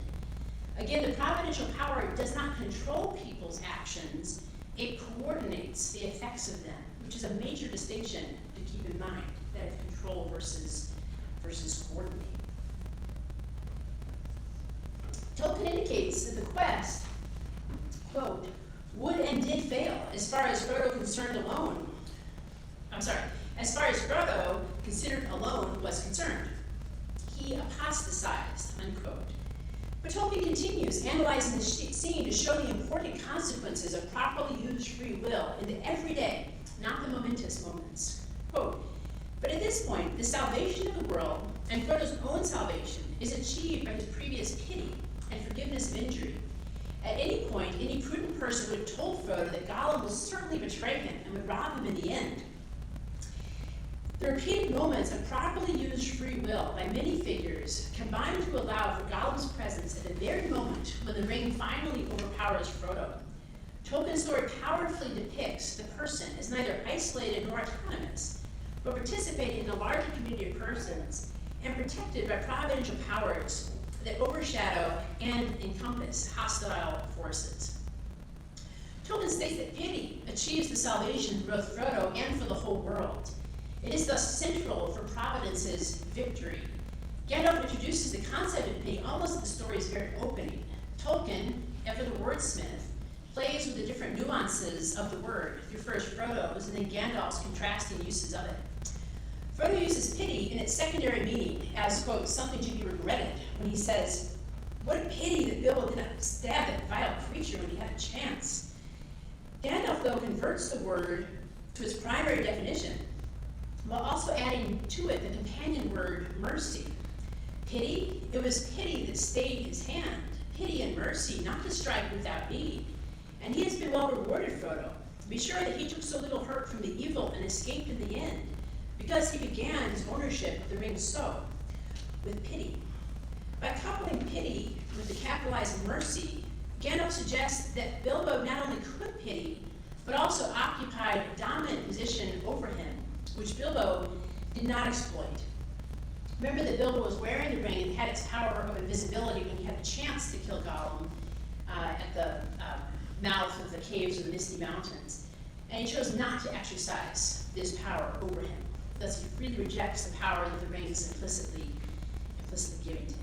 Again, the providential power does not control people's actions, it coordinates the effects of them, which is a major distinction to keep in mind, that of control versus coordinate. Tolkien indicates that the quest, quote, would and did fail as far as Frodo considered alone was concerned. He apostatized, unquote. But Tolkien continues, analyzing the scene to show the important consequences of properly used free will in the everyday, not the momentous moments. Quote, but at this point, the salvation of the world and Frodo's own salvation is achieved by his previous pity and forgiveness of injury. At any point, any prudent person would have told Frodo that Gollum will certainly betray him and would rob him in the end. The repeated moments of properly used free will by many figures combine to allow for Gollum's presence at the very moment when the ring finally overpowers Frodo. Tolkien's story powerfully depicts the person as neither isolated nor autonomous, but participating in a larger community of persons and protected by providential powers that overshadow and encompass hostile forces. Tolkien states that pity achieves the salvation for both Frodo and for the whole world. It is thus central for Providence's victory. Gandalf introduces the concept of pity almost at the story's very opening. Tolkien, ever the wordsmith, plays with the different nuances of the word through first Frodo's and then Gandalf's contrasting uses of it. Frodo uses pity in its secondary meaning as, quote, something to be regretted when he says, what a pity that Bilbo did not stab that vile creature when he had a chance. Gandalf, though, converts the word to its primary definition, while also adding to it the companion word mercy. Pity, it was pity that stayed his hand, pity and mercy, not to strike without need. And he has been well rewarded, Frodo. Be sure that he took so little hurt from the evil and escaped in the end, because he began his ownership of the ring so, with pity. By coupling pity with the capitalized mercy, Gandalf suggests that Bilbo not only could pity, but also occupied a dominant position over him, which Bilbo did not exploit. Remember that Bilbo was wearing the ring and had its power of invisibility when he had the chance to kill Gollum at the mouth of the caves of the Misty Mountains. And he chose not to exercise this power over him. Thus, he freely rejects the power that the ring is implicitly giving to him.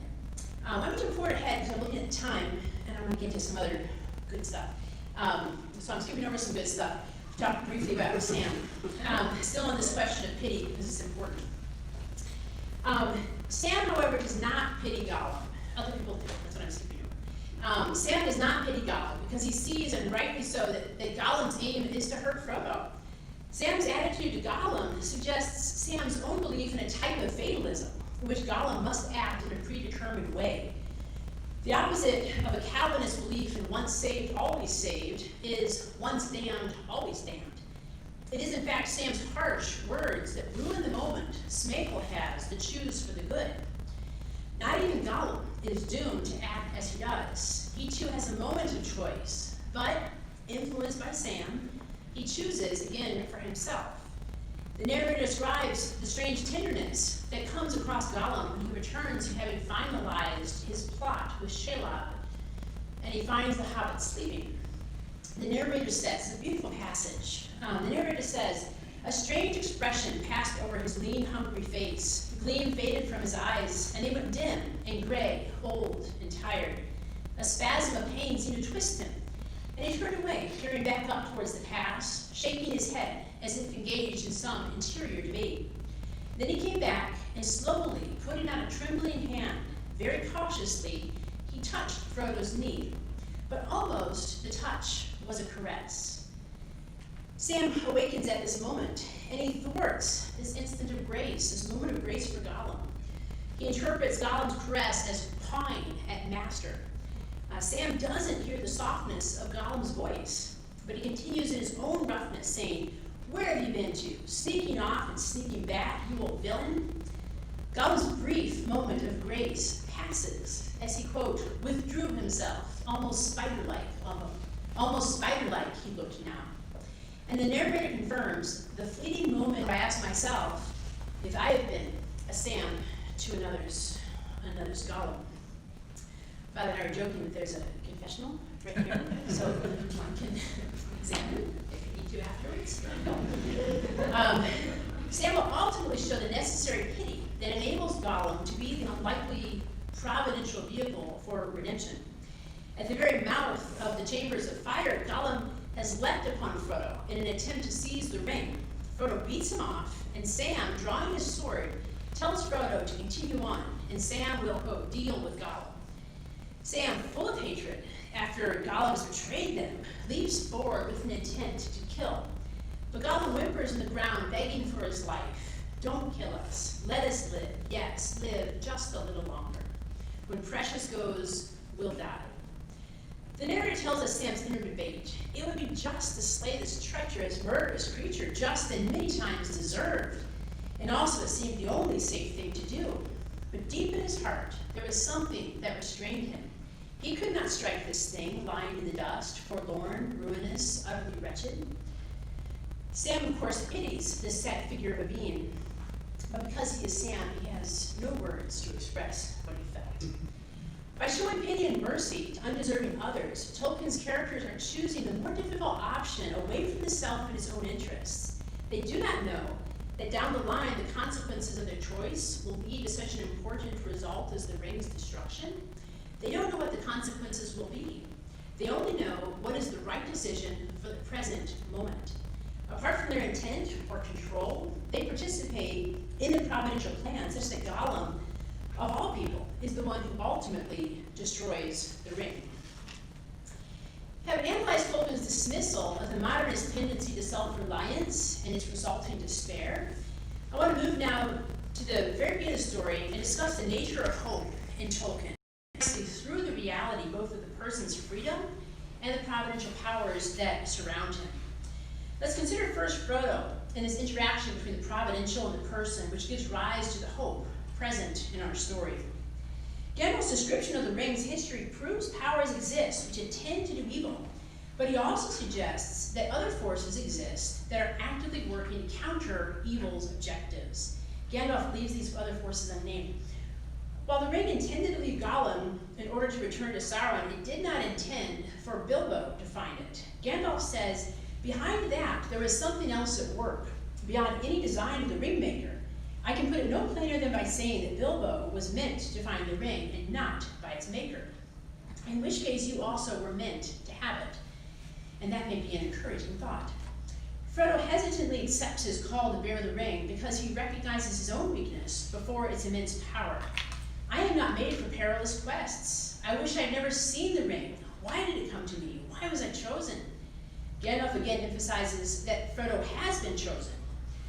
I'm going to move forward ahead because I'm looking at time, and I'm going to get to some other good stuff. So I'm skipping over some good stuff. Talk briefly about Sam. Still on this question of pity, because it's important. Sam, however, does not pity Gollum. Other people do. That's what I'm skipping over. Sam does not pity Gollum because he sees, and rightly so, that Gollum's aim is to hurt Frodo. Sam's attitude to Gollum suggests Sam's own belief in a type of fatalism, in which Gollum must act in a predetermined way. The opposite of a Calvinist belief in once saved, always saved is once damned, always damned. It is in fact Sam's harsh words that ruin the moment Smeagol has to choose for the good. Not even Gollum is doomed to act as he does. He too has a moment of choice, but influenced by Sam, he chooses again for himself. The narrator describes the strange tenderness that comes across Gollum when he returns from having finalized his plot with Shelob, and he finds the hobbit sleeping. The narrator says, it's a beautiful passage. The narrator says, a strange expression passed over his lean, hungry face. The gleam faded from his eyes, and they went dim and gray, old and tired. A spasm of pain seemed to twist him, and he turned away, peering back up towards the past, shaking his head as if engaged in some interior debate. Then he came back, and slowly, putting out a trembling hand, very cautiously, he touched Frodo's knee. But almost the touch was a caress. Sam awakens at this moment, and he thwarts this instant of grace, this moment of grace for Gollum. He interprets Gollum's caress as pawing at master. Sam doesn't hear the softness of Gollum's voice, but he continues in his own roughness, saying, "Where have you been to? Sneaking off and sneaking back, you old villain?" Gollum's brief moment of grace passes as he, quote, withdrew himself, almost spider-like he looked now. And the narrator confirms the fleeting moment I asked myself if I had been a Sam to another's Gollum. Father and I are joking that there's a confessional right here, so one can examine if you need to afterwards. Sam will ultimately show the necessary pity that enables Gollum to be the unlikely providential vehicle for redemption. At the very mouth of the chambers of fire, Gollum has leapt upon Frodo in an attempt to seize the ring. Frodo beats him off, and Sam, drawing his sword, tells Frodo to continue on, and Sam will, quote, deal with Gollum. Sam, full of hatred, after Gollum has betrayed them, leaps forward with an intent to kill. But Gollum whimpers in the ground, begging for his life. Don't kill us. Let us live. Yes, live just a little longer. When Precious goes, we'll die. The narrator tells us Sam's inner debate. It would be just to slay this treacherous, murderous creature, just and many times deserved. And also it seemed the only safe thing to do. But deep in his heart, there was something that restrained him. He could not strike this thing lying in the dust, forlorn, ruinous, utterly wretched. Sam, of course, pities this sad figure of a being. But because he is Sam, he has no words to express what he felt. By showing pity and mercy to undeserving others, Tolkien's characters are choosing the more difficult option away from the self and his own interests. They do not know that down the line, the consequences of their choice will lead to such an important result as the ring's destruction. They don't know what the consequences will be. They only know what is the right decision for the present moment. Apart from their intent or control, they participate in the providential plan such that Gollum, of all people, is the one who ultimately destroys the ring. Having analyzed Tolkien's dismissal of the modernist tendency to self-reliance and its resulting despair, I want to move now to the very beginning of the story and discuss the nature of hope in Tolkien, through the reality both of the person's freedom and the providential powers that surround him. Let's consider first Frodo and this interaction between the providential and the person, which gives rise to the hope present in our story. Gandalf's description of the ring's history proves powers exist which intend to do evil, but he also suggests that other forces exist that are actively working to counter evil's objectives. Gandalf leaves these other forces unnamed. While the ring intended to leave Gollum in order to return to Sauron, it did not intend for Bilbo to find it. Gandalf says, behind that, there is something else at work, beyond any design of the ringmaker. I can put it no plainer than by saying that Bilbo was meant to find the ring and not by its maker, in which case you also were meant to have it. And that may be an encouraging thought. Frodo hesitantly accepts his call to bear the ring because he recognizes his own weakness before its immense power. I am not made for perilous quests. I wish I had never seen the ring. Why did it come to me? Why was I chosen? Gandalf again emphasizes that Frodo has been chosen.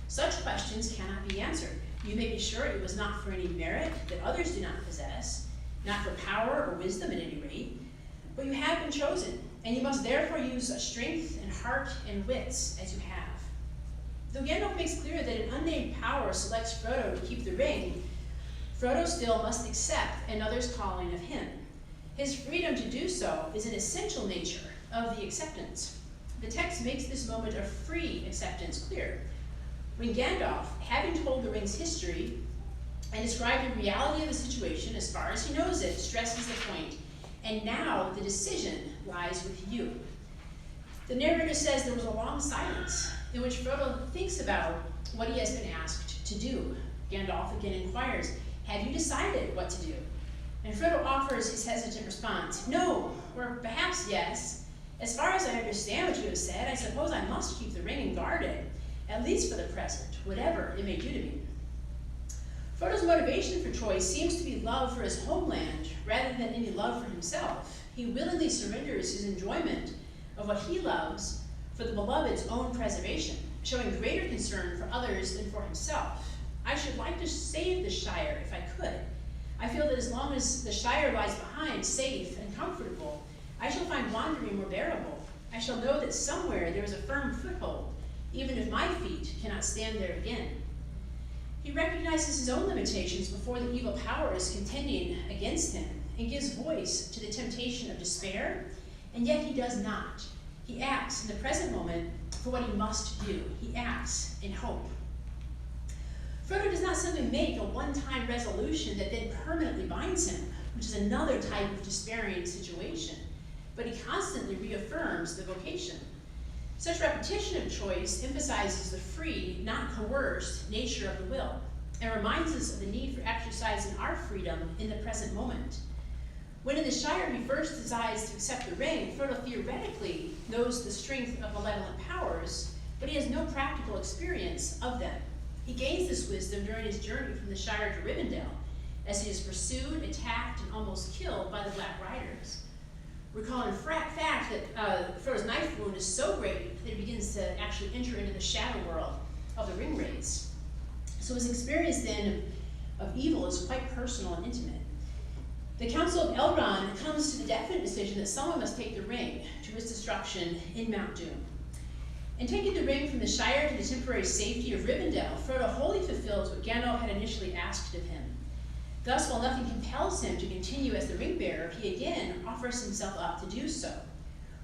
Such questions cannot be answered. You may be sure it was not for any merit that others do not possess, not for power or wisdom at any rate, but you have been chosen, and you must therefore use a strength and heart and wits as you have. Though Gandalf makes clear that an unnamed power selects Frodo to keep the ring, Frodo still must accept another's calling of him. His freedom to do so is an essential nature of the acceptance. The text makes this moment of free acceptance clear. When Gandalf, having told the ring's history and described the reality of the situation as far as he knows it, stresses the point, and now the decision lies with you. The narrator says there was a long silence in which Frodo thinks about what he has been asked to do. Gandalf again inquires, have you decided what to do? And Frodo offers his hesitant response, no, or perhaps yes. As far as I understand what you have said, I suppose I must keep the ring and guard it, at least for the present, whatever it may do to me. Frodo's motivation for choice seems to be love for his homeland rather than any love for himself. He willingly surrenders his enjoyment of what he loves for the beloved's own preservation, showing greater concern for others than for himself. I should like to save the Shire if I could. I feel that as long as the Shire lies behind, safe and comfortable, I shall find wandering more bearable. I shall know that somewhere there is a firm foothold, even if my feet cannot stand there again. He recognizes his own limitations before the evil powers contending against him and gives voice to the temptation of despair, and yet he does not. He acts in the present moment for what he must do. He acts in hope. Frodo does not simply make a one-time resolution that then permanently binds him, which is another type of despairing situation, but he constantly reaffirms the vocation. Such repetition of choice emphasizes the free, not coerced nature of the will, and reminds us of the need for exercising our freedom in the present moment. When in the Shire he first decides to accept the ring, Frodo theoretically knows the strength of malevolent powers, but he has no practical experience of them. He gains this wisdom during his journey from the Shire to Rivendell, as he is pursued, attacked, and almost killed by the Black Riders. Recall in fact that Frodo's knife wound is so great that he begins to actually enter into the shadow world of the Ringwraiths. So his experience then of evil is quite personal and intimate. The Council of Elrond comes to the definite decision that someone must take the ring to its destruction in Mount Doom. In taking the ring from the Shire to the temporary safety of Rivendell, Frodo wholly fulfills what Gandalf had initially asked of him. Thus, while nothing compels him to continue as the ring-bearer, he again offers himself up to do so.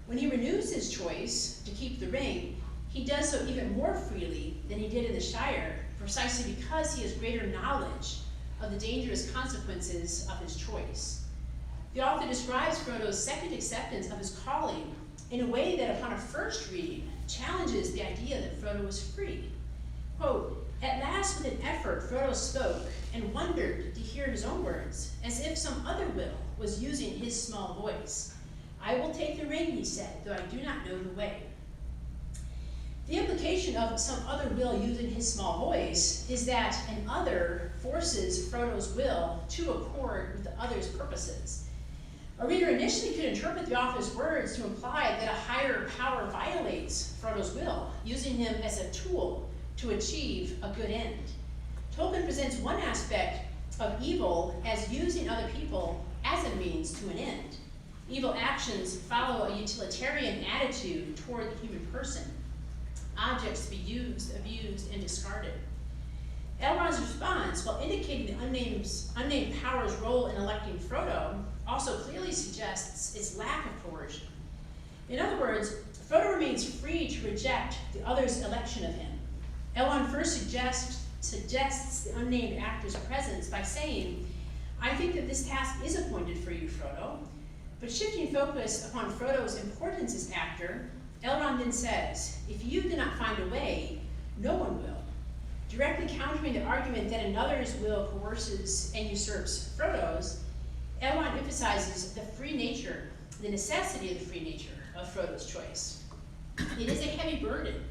When he renews his choice to keep the ring, he does so even more freely than he did in the Shire, precisely because he has greater knowledge of the dangerous consequences of his choice. The author describes Frodo's second acceptance of his calling in a way that, upon a first reading, challenges the idea that Frodo was free. Quote, "At last with an effort Frodo spoke, and wondered to hear his own words, as if some other will was using his small voice. I will take the ring, he said, though I do not know the way." The implication of some other will using his small voice is that an other forces Frodo's will to accord with the other's purposes. A reader initially could interpret the author's words to imply that a higher power violates Frodo's will, using him as a tool to achieve a good end. Tolkien presents one aspect of evil as using other people as a means to an end. Evil actions follow a utilitarian attitude toward the human person. objects to be used, abused, and discarded. Elrond's response, while indicating the unnamed power's role in electing Frodo, also clearly suggests its lack of coercion. In other words, Frodo remains free to reject the other's election of him. Elrond first suggests the unnamed actor's presence by saying, "I think that this task is appointed for you, Frodo." But shifting focus upon Frodo's importance as actor, Elrond then says, "If you do not find a way, no one will." Directly countering the argument that another's will coerces and usurps Frodo's, Elrond emphasizes the free nature, the necessity of the free nature of Frodo's choice. It is a heavy burden,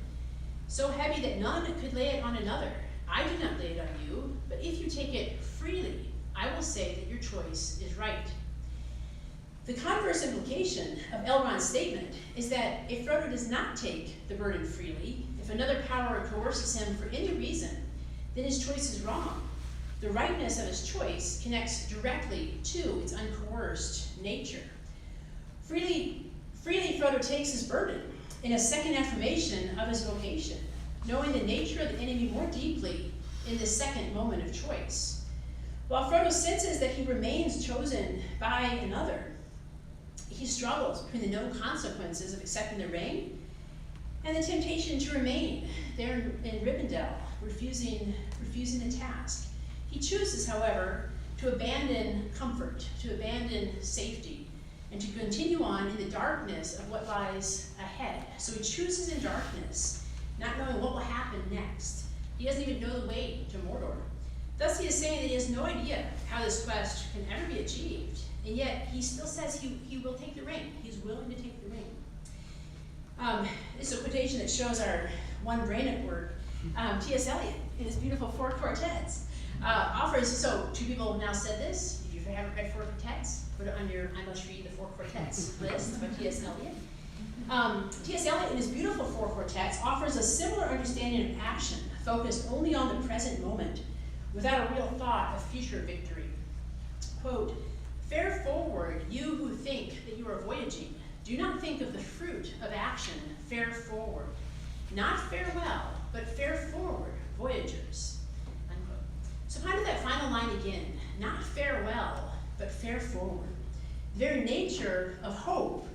so heavy that none could lay it on another. I do not lay it on you, but if you take it freely, I will say that your choice is right. The converse implication of Elrond's statement is that if Frodo does not take the burden freely, if another power coerces him for any reason, then his choice is wrong. The rightness of his choice connects directly to its uncoerced nature. Freely Frodo takes his burden in a second affirmation of his vocation, knowing the nature of the enemy more deeply in this second moment of choice. While Frodo senses that he remains chosen by another, he struggles between the known consequences of accepting the ring and the temptation to remain there in Rivendell, refusing the task. He chooses, however, to abandon comfort, to abandon safety, and to continue on in the darkness of what lies ahead. So he chooses in darkness, not knowing what will happen next. He doesn't even know the way to Mordor. Thus he is saying that he has no idea how this quest can ever be achieved, and yet he still says he will take the ring. He's willing to take the ring. It's a quotation that shows our one brain at work. T.S. Eliot, in his beautiful Four Quartets, offers, so two people have now said this, if you haven't read Four Quartets, put it on your I must read the Four Quartets list by T.S. Eliot. T.S. Eliot, in his beautiful Four Quartets, offers a similar understanding of action, focused only on the present moment, without a real thought of future victory. Quote, "Fare forward, you who think that you are voyaging. Do not think of the fruit of action, fare forward. Not farewell, but fare forward, voyagers." Unquote. So how did that final line again? Not farewell, but fare forward. The very nature of hope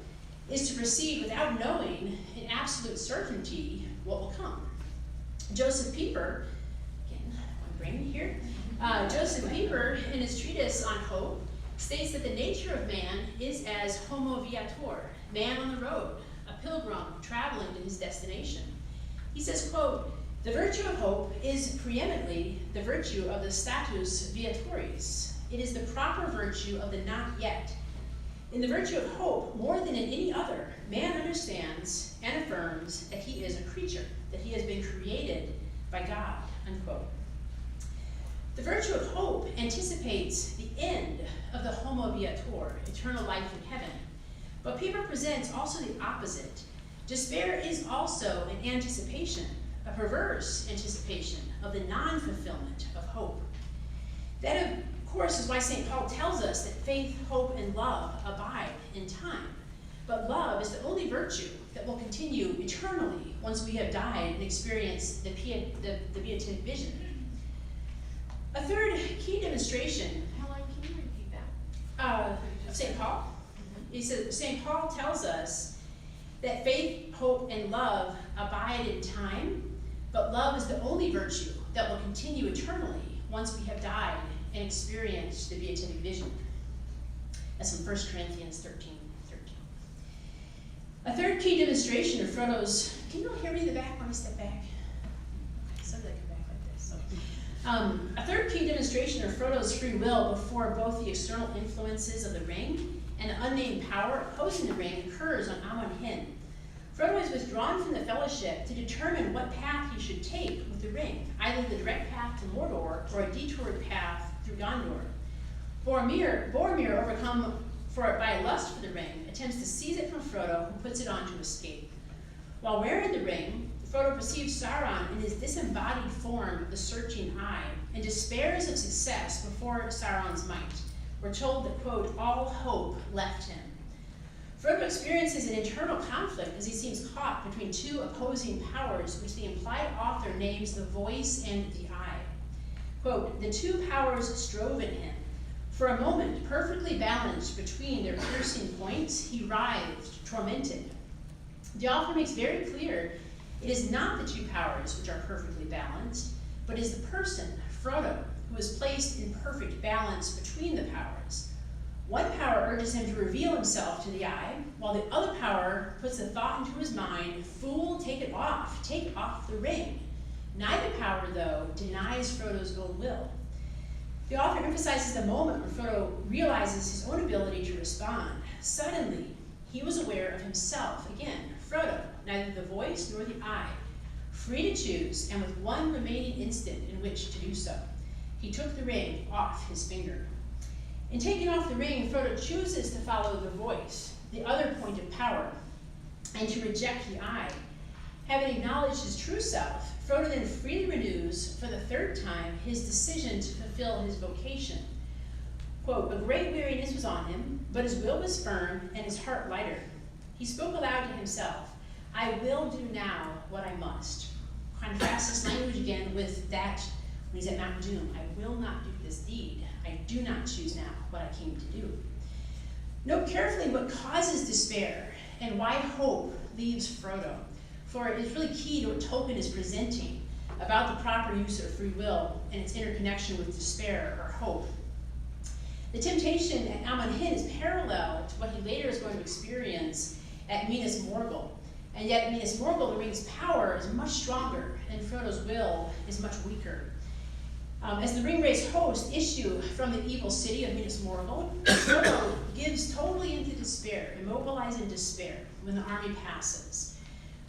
is to proceed without knowing in absolute certainty what will come. Joseph Pieper, again, my brain here, Joseph Pieper, in his treatise on hope, states that the nature of man is as homo viator, man on the road, a pilgrim traveling to his destination. He says, quote, "The virtue of hope is preeminently the virtue of the status viatoris. It is the proper virtue of the not yet. In the virtue of hope, more than in any other, man understands and affirms that he is a creature, that he has been created by God," unquote. The virtue of hope anticipates the end of the homo viator, eternal life in heaven. But Pieper presents also the opposite. Despair is also an anticipation, a perverse anticipation of the non-fulfillment of hope. That, of course, is why St. Paul tells us that faith, hope, and love abide in time. But love is the only virtue that will continue eternally once we have died and experienced the beatific vision. A third key demonstration. Helen, can you repeat that? Of St. Paul. He says, St. Paul tells us that faith, hope, and love abide in time, but love is the only virtue that will continue eternally once we have died and experienced the beatific vision. That's from 1 Corinthians 13:13. A third key demonstration of Frodo's, can you all hear me in the back? Let me step back. Somebody come back like this. So. A third key demonstration of Frodo's free will before both the external influences of the ring and the unnamed power opposing the ring occurs on Amon Hen. Frodo is withdrawn from the Fellowship to determine what path he should take with the ring, either the direct path to Mordor or a detoured path through Gondor. Boromir, overcome by lust for the ring, attempts to seize it from Frodo, who puts it on to escape. While wearing the ring, Frodo perceives Sauron in his disembodied form, the searching eye, and despairs of success before Sauron's might. We're told that, quote, "all hope left him." Frodo experiences an internal conflict as he seems caught between two opposing powers, which the implied author names the voice and the eye. Quote, the two powers strove in him. For a moment, perfectly balanced between their piercing points, he writhed, tormented. The author makes very clear it is not the two powers which are perfectly balanced, but is the person, Frodo, who is placed in perfect balance between the powers. One power urges him to reveal himself to the eye, while the other power puts the thought into his mind, fool, take off the ring. Neither power, though, denies Frodo's own will. The author emphasizes the moment when Frodo realizes his own ability to respond. Suddenly, he was aware of himself again, Frodo, neither the voice nor the eye, free to choose, and with one remaining instant in which to do so. He took the ring off his finger. In taking off the ring, Frodo chooses to follow the voice, the other point of power, and to reject the eye. Having acknowledged his true self, Frodo then freely renews, for the third time, his decision to fulfill his vocation. Quote, a great weariness was on him, but his will was firm and his heart lighter. He spoke aloud to himself, I will do now what I must. Contrast this language again with that when he's at Mount Doom. I will not do this deed. I do not choose now what I came to do. Note carefully what causes despair and why hope leaves Frodo, for it is really key to what Tolkien is presenting about the proper use of free will and its interconnection with despair or hope. The temptation at Amon Hen is parallel to what he later is going to experience at Minas Morgul. And yet at Minas Morgul, the ring's power is much stronger and Frodo's will is much weaker. As the ring-raised host issue from the evil city of Minas Morgul, Frodo gives totally into despair, immobilized in despair, when the army passes.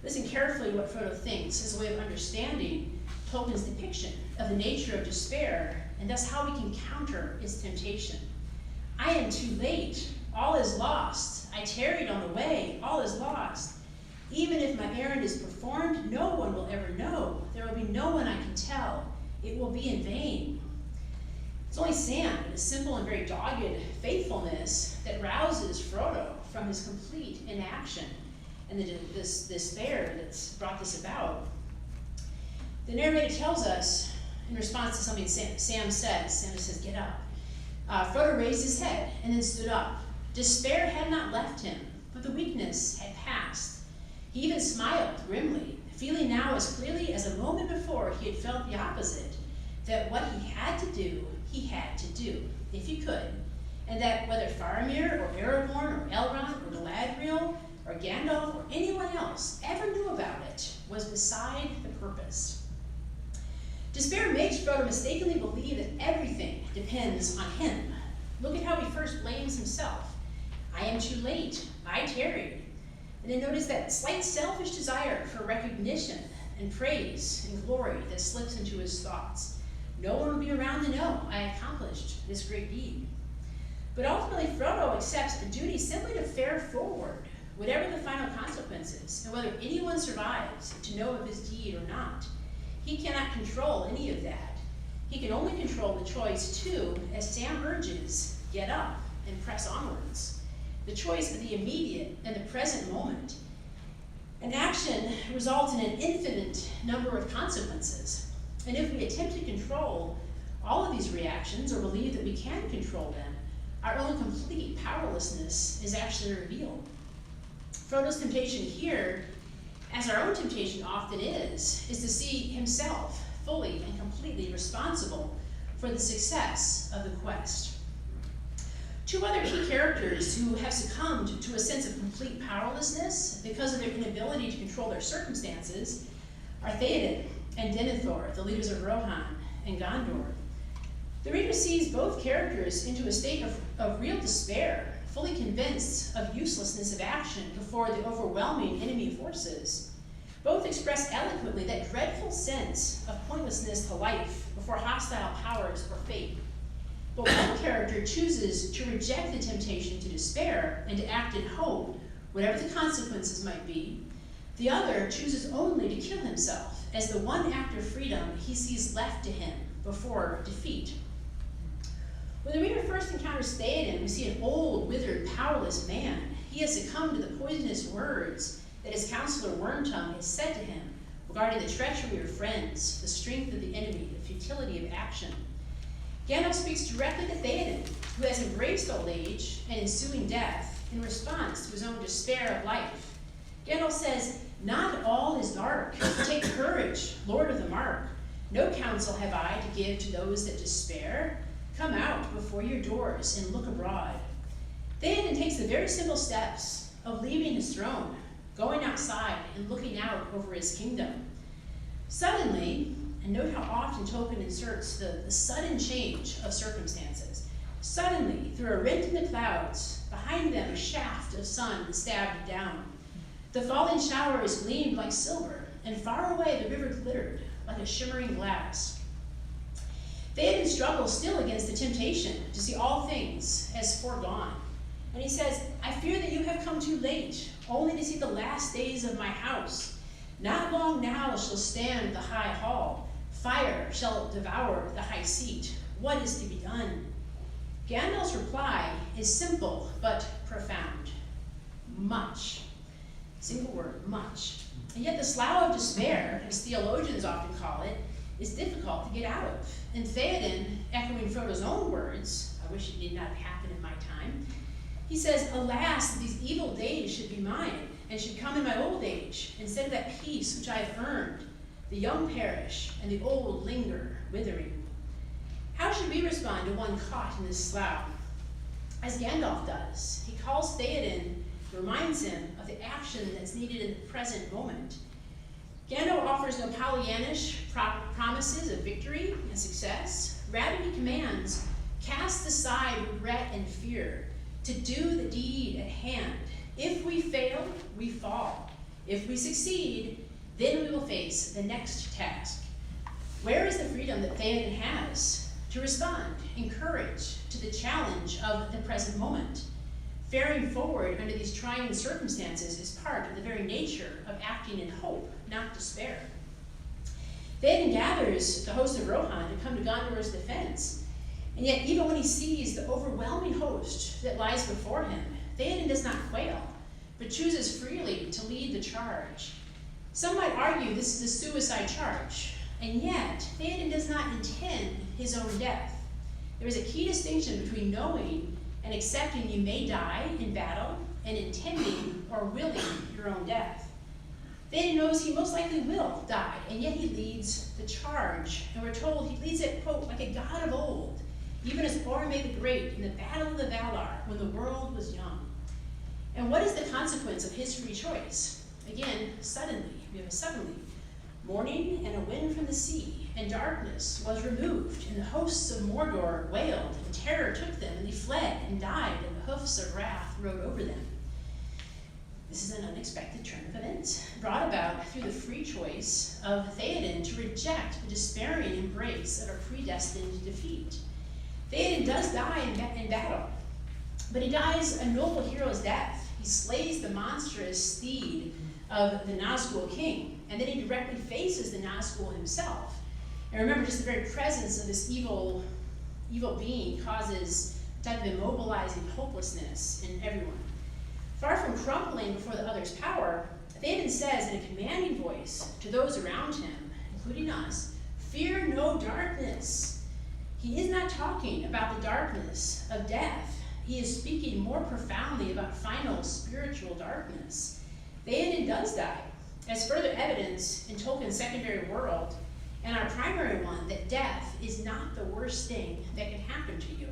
Listen carefully to what Frodo thinks as a way of understanding Tolkien's depiction of the nature of despair and thus how we can counter its temptation. I am too late. All is lost. I tarried on the way. All is lost. Even if my errand is performed, no one will ever know. There will be no one I can tell. It will be in vain. It's only Sam, and his simple and very dogged faithfulness, that rouses Frodo from his complete inaction and this despair that's brought this about. The narrator tells us, in response to something Sam says, get up. Frodo raised his head and then stood up. Despair had not left him, but the weakness had passed. He even smiled grimly, feeling now as clearly as a moment before he had felt the opposite, that what he had to do, if he could, and that whether Faramir or Aragorn or Elrond or Galadriel or Gandalf or anyone else ever knew about it was beside the purpose. Despair makes Frodo mistakenly believe that everything depends on him. Look at how he first blames himself. I am too late. I tarried. And then notice that slight selfish desire for recognition and praise and glory that slips into his thoughts. No one will be around to know I accomplished this great deed. But ultimately, Frodo accepts the duty simply to fare forward, whatever the final consequences, and whether anyone survives to know of his deed or not. He cannot control any of that. He can only control the choice to, as Sam urges, get up and press onwards. The choice of the immediate and the present moment. An action results in an infinite number of consequences. And if we attempt to control all of these reactions or believe that we can control them, our own complete powerlessness is actually revealed. Frodo's temptation here, as our own temptation often is to see himself fully and completely responsible for the success of the quest. Two other key characters who have succumbed to a sense of complete powerlessness because of their inability to control their circumstances are Theoden and Denethor, the leaders of Rohan and Gondor. The reader sees both characters into a state of real despair, fully convinced of uselessness of action before the overwhelming enemy forces. Both express eloquently that dreadful sense of pointlessness to life before hostile powers or fate. But one character chooses to reject the temptation to despair and to act in hope, whatever the consequences might be. The other chooses only to kill himself as the one act of freedom he sees left to him before defeat. When the reader first encounters Theoden, we see an old, withered, powerless man. he has succumbed to the poisonous words that his counselor Wormtongue has said to him regarding the treachery of friends, the strength of the enemy, the futility of action. Gandalf speaks directly to Theoden, who has embraced old age and ensuing death in response to his own despair of life. Gandalf says, "Not all is dark. Take courage, Lord of the Mark. No counsel have I to give to those that despair. Come out before your doors and look abroad." Theoden takes the very simple steps of leaving his throne, going outside and looking out over his kingdom. Suddenly, and note how often Tolkien inserts the sudden change of circumstances. Suddenly, through a rent in the clouds, behind them a shaft of sun stabbed down. The falling showers gleamed like silver, and far away the river glittered like a shimmering glass. Theoden struggles still against the temptation to see all things as foregone. And he says, "I fear that you have come too late, only to see the last days of my house. Not long now shall stand the high hall. Fire shall devour the high seat. What is to be done?" Gandalf's reply is simple but profound. Much. Single word, much. And yet the slough of despair, as theologians often call it, is difficult to get out of. And Theoden, echoing Frodo's own words, "I wish it did not happen in my time," he says, "Alas, that these evil days should be mine, and should come in my old age, instead of that peace which I have earned. The young perish, and the old linger, withering." How should we respond to one caught in this slough? As Gandalf does, he calls Theoden, reminds him of the action that's needed in the present moment. Gandalf offers no Pollyannish promises of victory and success. Rather, he commands, cast aside regret and fear, to do the deed at hand. If we fail, we fall. If we succeed, then we will face the next task. Where is the freedom that Theoden has to respond in courage to the challenge of the present moment? Faring forward under these trying circumstances is part of the very nature of acting in hope, not despair. Theoden gathers the host of Rohan to come to Gondor's defense, and yet even when he sees the overwhelming host that lies before him, Theoden does not quail, but chooses freely to lead the charge. Some might argue this is a suicide charge, and yet Theoden does not intend his own death. There is a key distinction between knowing and accepting you may die in battle, and intending or willing your own death. Theoden knows he most likely will die, and yet he leads the charge. And we're told he leads it, quote, like a god of old, even as Boromir the Great in the Battle of the Valar when the world was young. And what is the consequence of his free choice? Again, suddenly, we have a suddenly. Morning and a wind from the sea, and darkness was removed, and the hosts of Mordor wailed, and terror took them, and they fled and died, and the hoofs of wrath rode over them. This is an unexpected turn of events, brought about through the free choice of Theoden to reject the despairing embrace of a predestined defeat. Theoden does die in battle, but he dies a noble hero's death. He slays the monstrous steed of the Nazgul king, and then he directly faces the Nazgul himself. And remember, just the very presence of this evil being causes a type of immobilizing hopelessness in everyone. Far from crumpling before the other's power, Theoden says in a commanding voice to those around him, including us, "Fear no darkness." He is not talking about the darkness of death. He is speaking more profoundly about final spiritual darkness. Theoden does die, as further evidence in Tolkien's secondary world, and our primary one, that death is not the worst thing that can happen to you.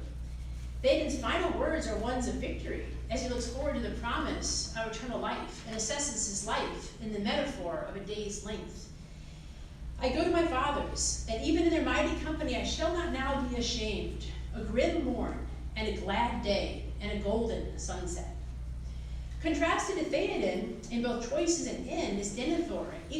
Theoden's final words are ones of victory, as he looks forward to the promise of eternal life and assesses his life in the metaphor of a day's length. "I go to my fathers, and even in their mighty company I shall not now be ashamed. A grim morn, and a glad day, and a golden sunset." Contrasted to Theoden in both choices and end is Denethor,